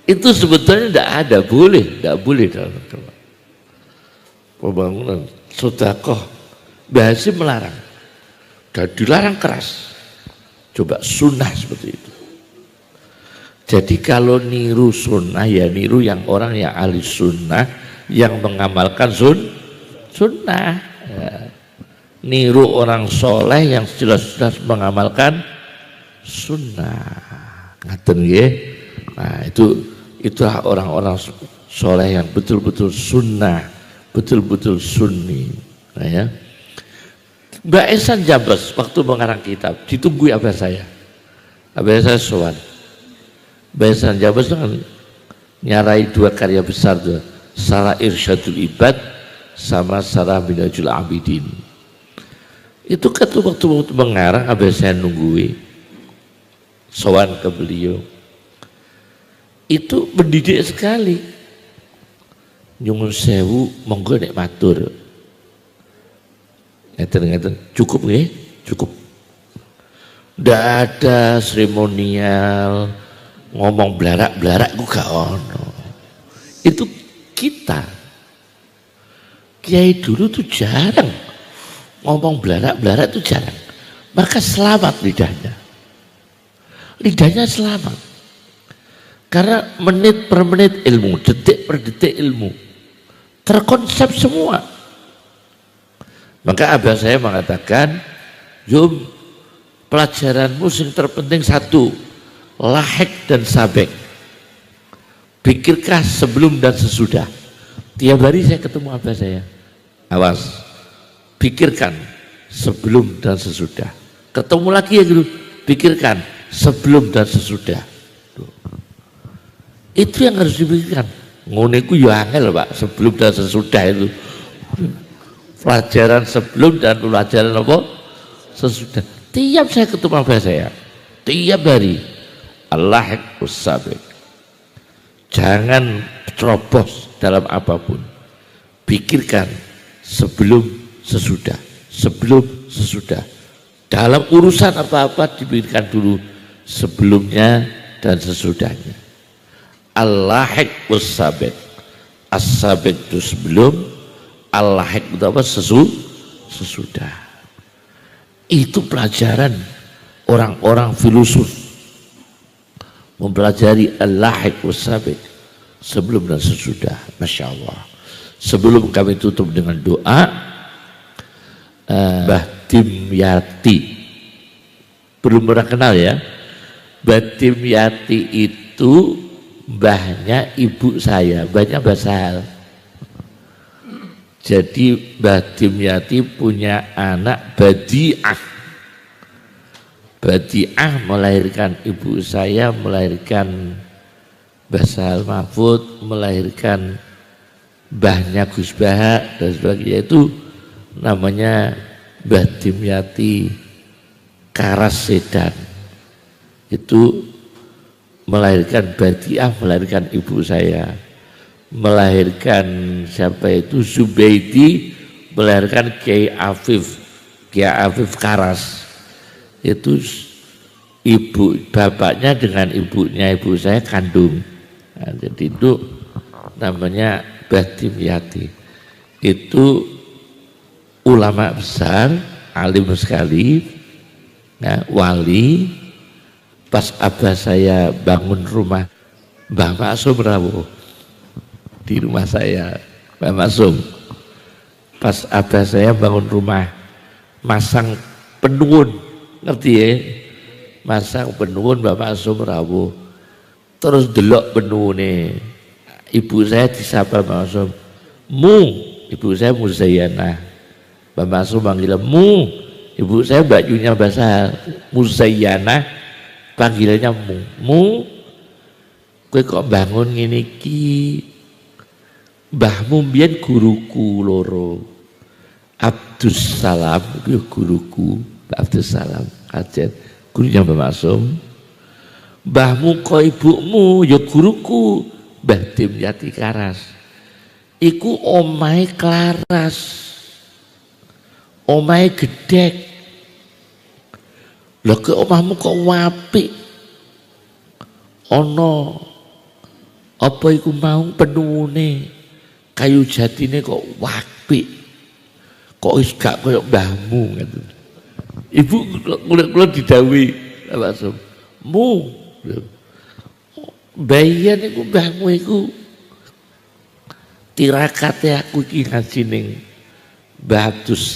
itu sebetulnya tidak ada, tidak boleh dalam pembangunan sedekah. Mbah Hasyim melarang. Dan dilarang keras. Coba sunnah seperti itu. Jadi kalau niru sunnah ya niru yang orang yang ahli sunnah yang mengamalkan sunnah. Ya. Niru orang soleh yang jelas-jelas mengamalkan sunnah. Ngaten nggih. Nah itulah orang-orang soleh yang betul-betul sunnah, betul-betul sunni. Nah, ya. Mbak Esan Jambes waktu mengarang kitab ditunggu abah saya sowan. Mbak Esan Jambes kan nyarai 2 karya besar tuh, Salah Irsyadul Ibad sama Salah Minhajul Abidin. Itu kan waktu mengarang abah saya nunggui sowan ke beliau. Itu mendidik sekali. Nyungun sewu monggo nek matur. Ngeten cukup nggih? Cukup. Ndak ada seremonial ngomong blarak-blarak ku gak ono. Itu kita. Kiai dulu tuh jarang ngomong blarak-blarak tuh jarang. Maka selamat lidahnya. Lidahnya selamat. Karena menit per menit ilmu, detik per detik ilmu. Terkonsep semua. Maka abah saya mengatakan, Yum, pelajaranmu yang terpenting 1, lahek dan sabek. Pikirkah sebelum dan sesudah. Tiap hari saya ketemu abah saya. Awas, pikirkan sebelum dan sesudah. Ketemu lagi ya gitu, pikirkan sebelum dan sesudah. Itu yang harus dipikirkan. Ngono iku ya angel Pak, sebelum dan sesudah itu. Pelajaran sebelum dan pelajaran apa? Sesudah. Tiap saya ketemu abah saya, tiap hari Allah usabik. Jangan terobos dalam apapun. Pikirkan sebelum sesudah, sebelum sesudah. Dalam urusan apa-apa dipikirkan dulu sebelumnya dan sesudahnya. Allah usabik. As-sabik itu sebelum, al-lahik itu apa? Sesudah. Itu pelajaran orang-orang filosof mempelajari al-lahik was-sabik sebelum dan sesudah. Masya Allah. Sebelum kami tutup dengan doa, Mbah Dimyati, belum pernah kenal ya. Mbah Dimyati itu mbahnya ibu saya, mbahnya Mbah Sahal. Jadi Mbah Dimyati punya anak Badi'ah. Badi'ah melahirkan ibu saya, melahirkan Mbah Sahal Mahfud, melahirkan mbahnya Gus Baha dan sebagainya. Itu namanya Mbah Dimyati Karas Sedan. Itu melahirkan Badi'ah, melahirkan ibu saya. Melahirkan siapa itu Zubaidi, melahirkan Kiai Afif Karas. Itu ibu bapaknya dengan ibunya ibu saya kandung. Nah, jadi itu namanya Mbah Dimyati. Itu ulama besar, alim sekali, nah, wali. Pas abah saya bangun rumah Mbah Maksum rawuh di rumah saya, Mbah Maksum. Pas abah saya bangun rumah, masang penuhun, ngerti ya? Masang penuhun Mbah Maksum rawuh. Terus delok penuhune. Ibu saya disapa Mbah Maksum, "Mu." Ibu saya Muzayyana. Mbah Maksum manggil "Mu." Ibu saya bajunya basah Muzayyana, panggilannya "Mu." "Mu, kowe kok bangun ngene iki?" Mbahmu mbiyen guruku loro. Abdus Salam itu guruku, Mbah Abdus Salam kajen gurunya Mbah Maksum. Mbahmu kok ibumu ya guruku, Mbah Dimyati Karas. Iku omahe Klaras, omahe gedhek. Lho ke omahmu kok apik? Ana apa iku mau penuhune? Kayu jatine kok apik. Kok wis gak koyo mbahmu gitu. Ibu kula didhawuhi Mbah Maksum, "Mu, bayan iku mbahmu iku tirakate aku iki ngaji ning Mbah Abdus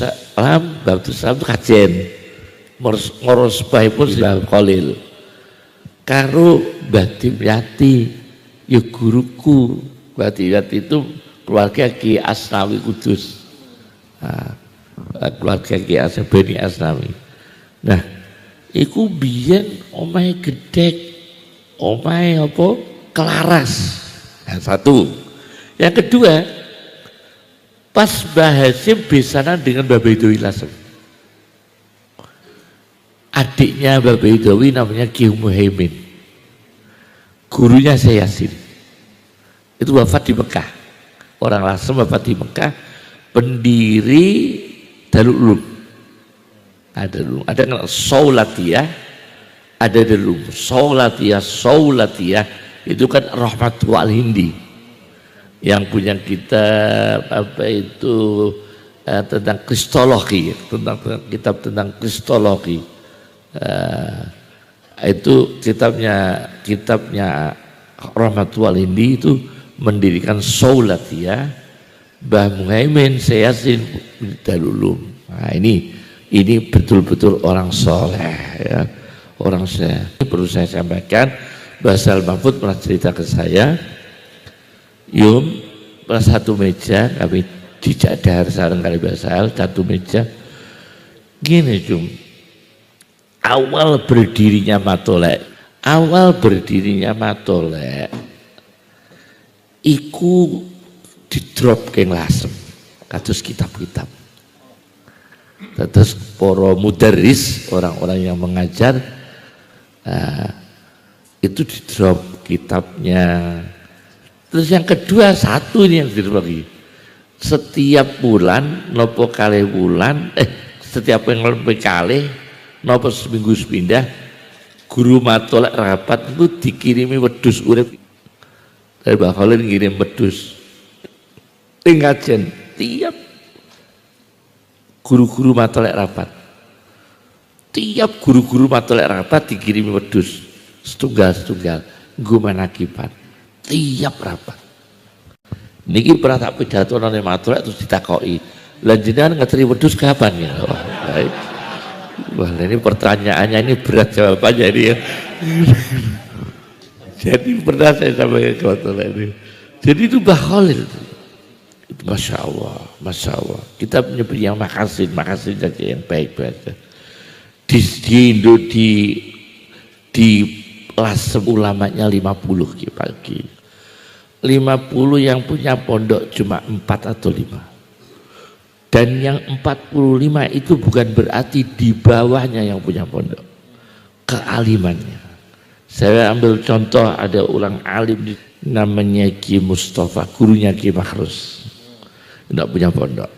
Salam kajen ngurus baipun Mbah Khalil karo Mbah Dimyati ya guruku. Mbah Dimyati itu keluarga Ki Asnawi Kudus. Nah, keluarga Ki Asem Beni Asnawi. Nah, iku biyen omahe gedhek, omahe apa? Kelaras. Yang satu. Yang kedua, pas Mbah Hasyim besanan dengan Mbah Baidowi Lasem. Adiknya Mbah Baidowi namanya Ki Muhaimin. Gurunya Syekh Yasin. Itu wafat di Mekah. Orang Lasem wafat di Mekah, pendiri Darul Ulum. Ada Saulatiyah, ada Darul Ulum. Saulatiyah itu kan Rahmatul Al-Hindi yang punya kitab apa itu tentang kristologi, tentang kitab tentang kristologi. Itu kitabnya Rahmatul Al-Hindi itu mendirikan Saulatiyah, Mbah Muhaimin, Syekh Yasin, Darul Ulum. Nah, ini betul-betul orang soleh ya, orang soleh. Perlu saya sampaikan, Mbah Sal Mahfud pernah cerita ke saya, Yum, pas satu meja kami dijak dahar sareng kali Mbah Sal, satu meja gini Yum, awal berdirinya Matolek iku didrop keng Lasem kados kitab-kitab. Terus para mudarris, orang-orang yang mengajar itu didrop kitabnya. Terus yang kedua satu ini yang didrop lagi. Setiap bulan nopo kali bulan setiap yang lebih kali nopo seminggu sepindah guru Matolek rapat itu dikirimi wedhus urip. Dari Mbah Khalil ngirim wedhus ngajen tiap guru-guru Matolek rapat, tiap guru-guru Matolek rapat dikirimi wedhus setunggal nggo manakiban tiap rapat. Niki pernah tak pidato nang Matolek terus ditakoki, "Lah jenengan ngeteri wedhus kapan ya?" Wah, ini pertanyaannya ini berat jawabannya ini ya. Jadi pernah saya sampaikan ke Matolek ini. Jadi itu Mbah Khalil itu. Masya Allah, kita menyebut yang makasih saja yang baik-baik. Di Lasem ulamanya 50 pagi. 50 yang punya pondok cuma 4 atau 5. Dan yang 45 itu bukan berarti di bawahnya yang punya pondok. Kealimannya. Saya ambil contoh, ada orang alim namanya Ki Mustafa, gurunya Ki Makhrus. Tidak punya pondok.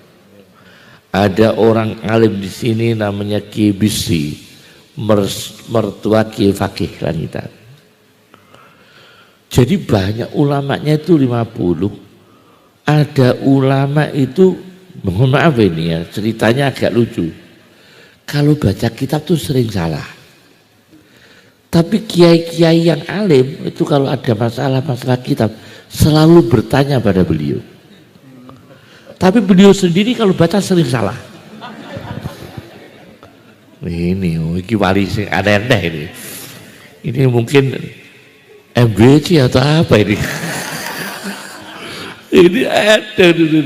Ada orang alim di sini namanya Ki Bisri, mertua Ki Fakih Langitan. Jadi banyak ulamanya itu 50. Ada ulama itu, mohon maaf ini ya, ceritanya agak lucu. Kalau baca kitab tuh sering salah. Tapi kiai-kiai yang alim itu kalau ada masalah-masalah kitab selalu bertanya pada beliau. Tapi beliau sendiri kalau baca sering salah. Ini wali sing aneh-aneh ini. Ini mungkin MBC atau apa ini? Ini ada dulu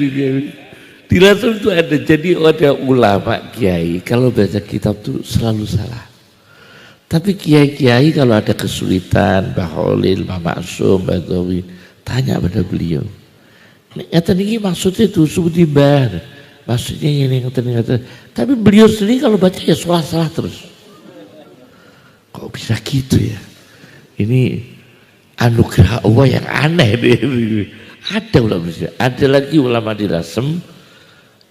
di Lasem itu ada. Jadi ada ulama kiai kalau baca kitab tuh selalu salah. Tapi kiai-kiai kalau ada kesulitan, Mbah Khalil, Mbah Maksum, Mbah Tawi, tanya pada beliau. Ngeten iki maksudnya itu seperti Mbah. Maksudnya ini ngeten. Tapi beliau sendiri kalau baca ya salah terus. Kok bisa gitu ya? Ini anugerah Allah yang aneh nih. Ada ulama, ada lagi ulama di Lasem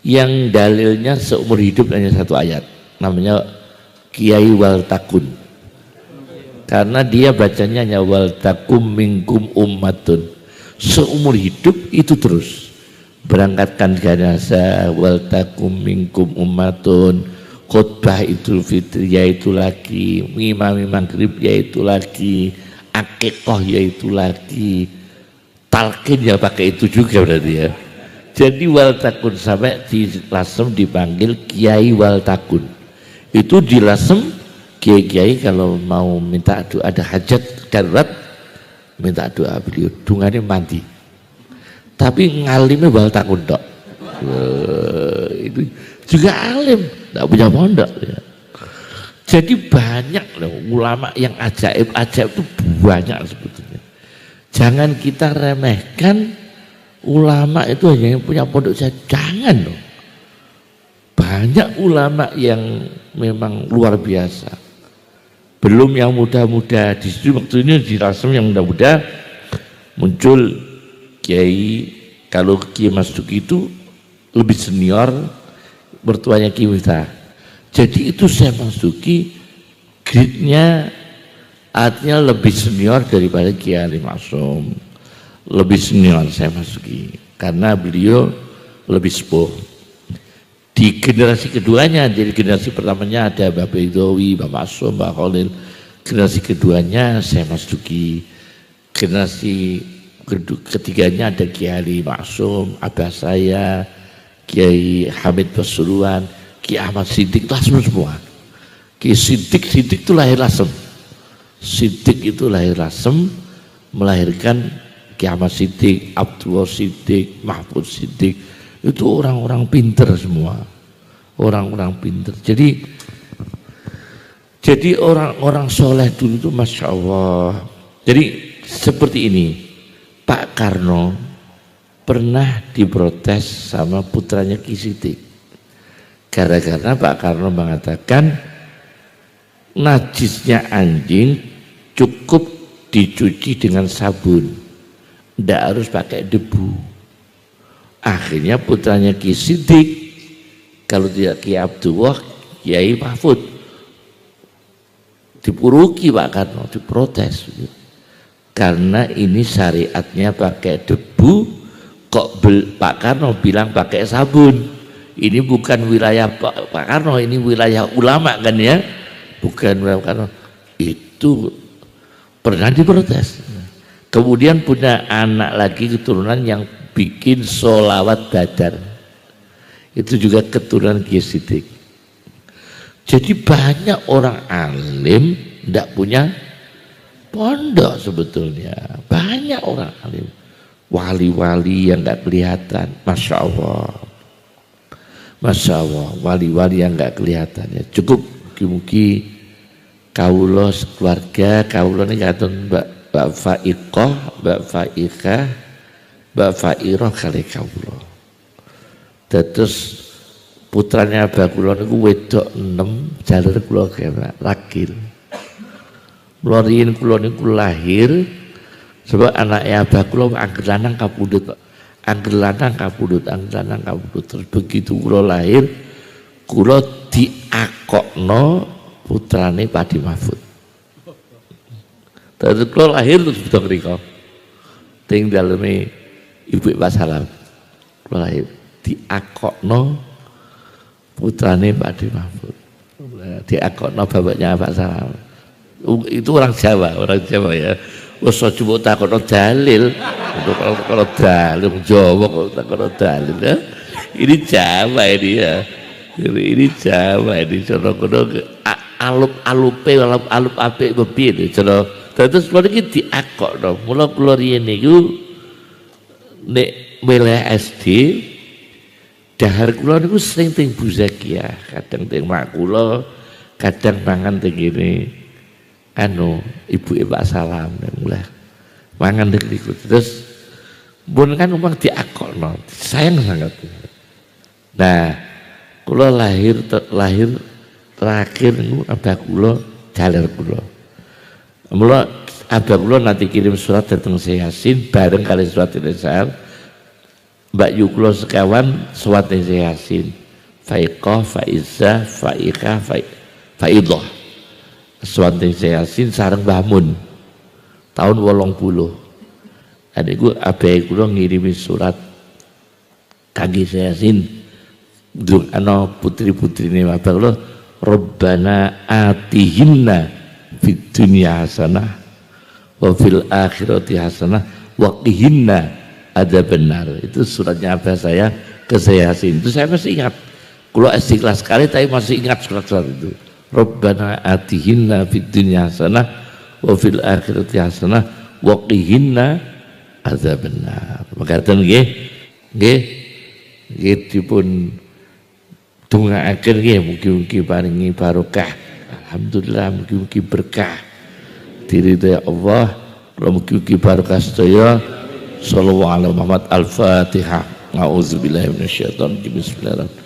yang dalilnya seumur hidup hanya satu ayat, namanya Kiai Waltakun. Karena dia bacanya hanya waltakum minkum ummatun, seumur hidup itu terus berangkatkan jenazah, waltakum minkum ummatun, khutbah Idul Fitri yaitu lagi, ngimami maghrib yaitu lagi, akikah yaitu lagi, talqin ya pakai itu juga berarti ya. Jadi waltakun sampai di Lasem dipanggil Kiai Waltakun. Itu di Lasem kiai-kiai kalau mau minta doa, ada hajat darurat minta doa beliau, dungane mandi. Tapi ngalimnya Waltakun tok. Itu juga alim, tidak punya pondok ya. Jadi banyak loh ulama yang ajaib-ajaib itu banyak sebetulnya. Jangan kita remehkan ulama itu hanya yang punya pondok saja, jangan loh. Banyak ulama yang memang luar biasa. Belum yang muda-muda, di situ waktu ini di Lasem yang muda-muda muncul Kiai, kalau Kiai Mas Duki itu lebih senior, mertuanya Kiai Miftah. Jadi itu saya Mas Duki grade-nya artinya lebih senior daripada Kiai Ali Maksum, lebih senior saya Mas Duki karena beliau lebih sepuh. Di generasi keduanya, jadi generasi pertamanya ada Bapak Idowi, Bapak Maksum, Mbak Khalil. Generasi keduanya saya Mas Duki. Generasi ketiganya ada Kiai Ali Maksum, abah saya, Kiai Hamid Pasuruan, Kiai Ahmad Siddiq, Lasem semua. Kiai Siddiq itu lahir Lasem. Siddiq itu lahir Lasem, melahirkan Kiai Ahmad Siddiq, Abdullah Siddiq, Mahfud Siddiq. Itu orang-orang pinter semua, orang-orang pinter. Jadi orang-orang soleh dulu itu Masya Allah. Jadi seperti ini, Pak Karno pernah diprotes sama putranya Ki Siddiq. Gara-gara Pak Karno mengatakan najisnya anjing cukup dicuci dengan sabun, tidak harus pakai debu. Akhirnya putranya Ki Siddiq, kalau tidak Ki Abdullah, Kiai Mahfud, dipuruki Pak Karno, diprotes. Karena ini syariatnya pakai debu, kok Pak Karno bilang pakai sabun. Ini bukan wilayah Pak Karno, ini wilayah ulama kan ya, bukan wilayah Pak Karno. Itu pernah diprotes. Kemudian punya anak lagi keturunan yang bikin sholawat badar, itu juga keturunan Kiai Siddiq. Jadi banyak orang alim tidak punya pondok sebetulnya, banyak orang alim, wali-wali yang nggak kelihatan, Masya Allah, Masya Allah, wali-wali yang nggak kelihatan ya. Cukup mugi-mugi kaulo sekeluarga, kaulo ini katun Mbak Faiqah, Mbak Faiqah, Mbak Fairoh kali kaulo. Terus putranya Mbak Kulon itu wedok 6, jalur kulo kena lakil. Mlorin Kulon itu lahir sebab anaknya Mbak Kulon angger lanang kapundhut. Angger lanang kapundhut. Terus begitu kulo lahir, kulo diakokno putrane Padi Mahfud. Terus kulo lahir terus betul mriko. Ting daleme Ibu Pak Salam. Kulo lahir diakokno putrane Padi Mahfud. Diakokno bapaknya Pak Salam. Itu orang Jawa ya. Wes aja mbok takono dalil. Kalau dalil Jawa kok takono dalil ya. Ini Jawa ini ya. Ini Jawa ini cono-cono alup-alupe alup apik bepiye cono. Terus kula iki diakokno. Mula kula riyen niku nek wilayah SD dahar kula niku sering teng Bu Zakia, kadang teng mak kula, kadang mangan teng kene Ibu Pak Salam mulai mangan teng niku. Terus pun kan umpang diakokno, sayang sangat. Nah, kula lahir terakhir niku abah kula jaler kula. Mula abah kula nanti kirim surat dateng Yasin bareng kali surat Al-Isra. Mbak Yuklo sekawan suwate Yasin, Faiqah, Faizah, Faiqah, Faidah. Suwate Yasin sareng Mbah Mun tahun 80. Adikku abai kula ngirimi surat kangge Yasin ndongakno putri-putrine Mbah kula, Rabbana atihinna fid dunya hasanah wa fil akhirati hasanah wa qihinna ada benar. Itu suratnya abah saya ke Yasin. Itu saya masih ingat. Kalau istiqlal sekali tapi masih ingat surat-surat itu. Rabbana atihinna fid dunya hasanah wa fil akhirati hasanah wa qihinna adzabannar. Makaten nggih. Nggih. dipun dongaaken nggih mugi-mugi paringi barokah. Alhamdulillah mugi-mugi berkah. Diridhoi Allah, mugi-mugi barokah sedaya. Shallallahu alaihi Muhammad. Al-Fatihah. A'udzubillahi minasyaitonir rajim. Bismillahirrahmanirrahim.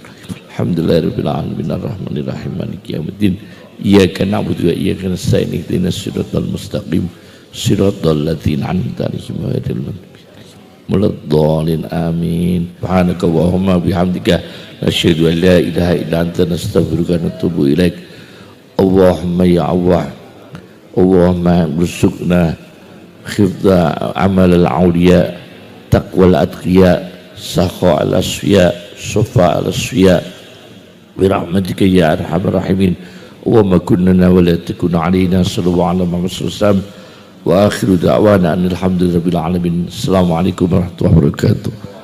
Alhamdulillahirabbil alamin arrahmanir rahim maliki yaumiddin. Iyyaka na'budu wa iyyaka nasta'in ihdinas siratal mustaqim. Siratal ladzina an'amta 'alaihim ghairil maghdubi 'alaihim. Amin. Subhanaka Allahumma bihamdika nasyhadu an la ilaha illa anta nastaghfiruka wa natubu ilaik. Allahumma ya Allah, Allahumma rzuqna khifdha amal al-awliya, taqwa al-atqiya, sakha al-asfiya, sufa al-asfiya bi rahmatika ya arhamar rahimin. Allahumma kun lana wa la takun alaina. Sallallahu alaihi wasallam. Wa akhiru da'wana alhamdulillahi rabbil alamin. Assalamualaikum warahmatullahi wabarakatuh.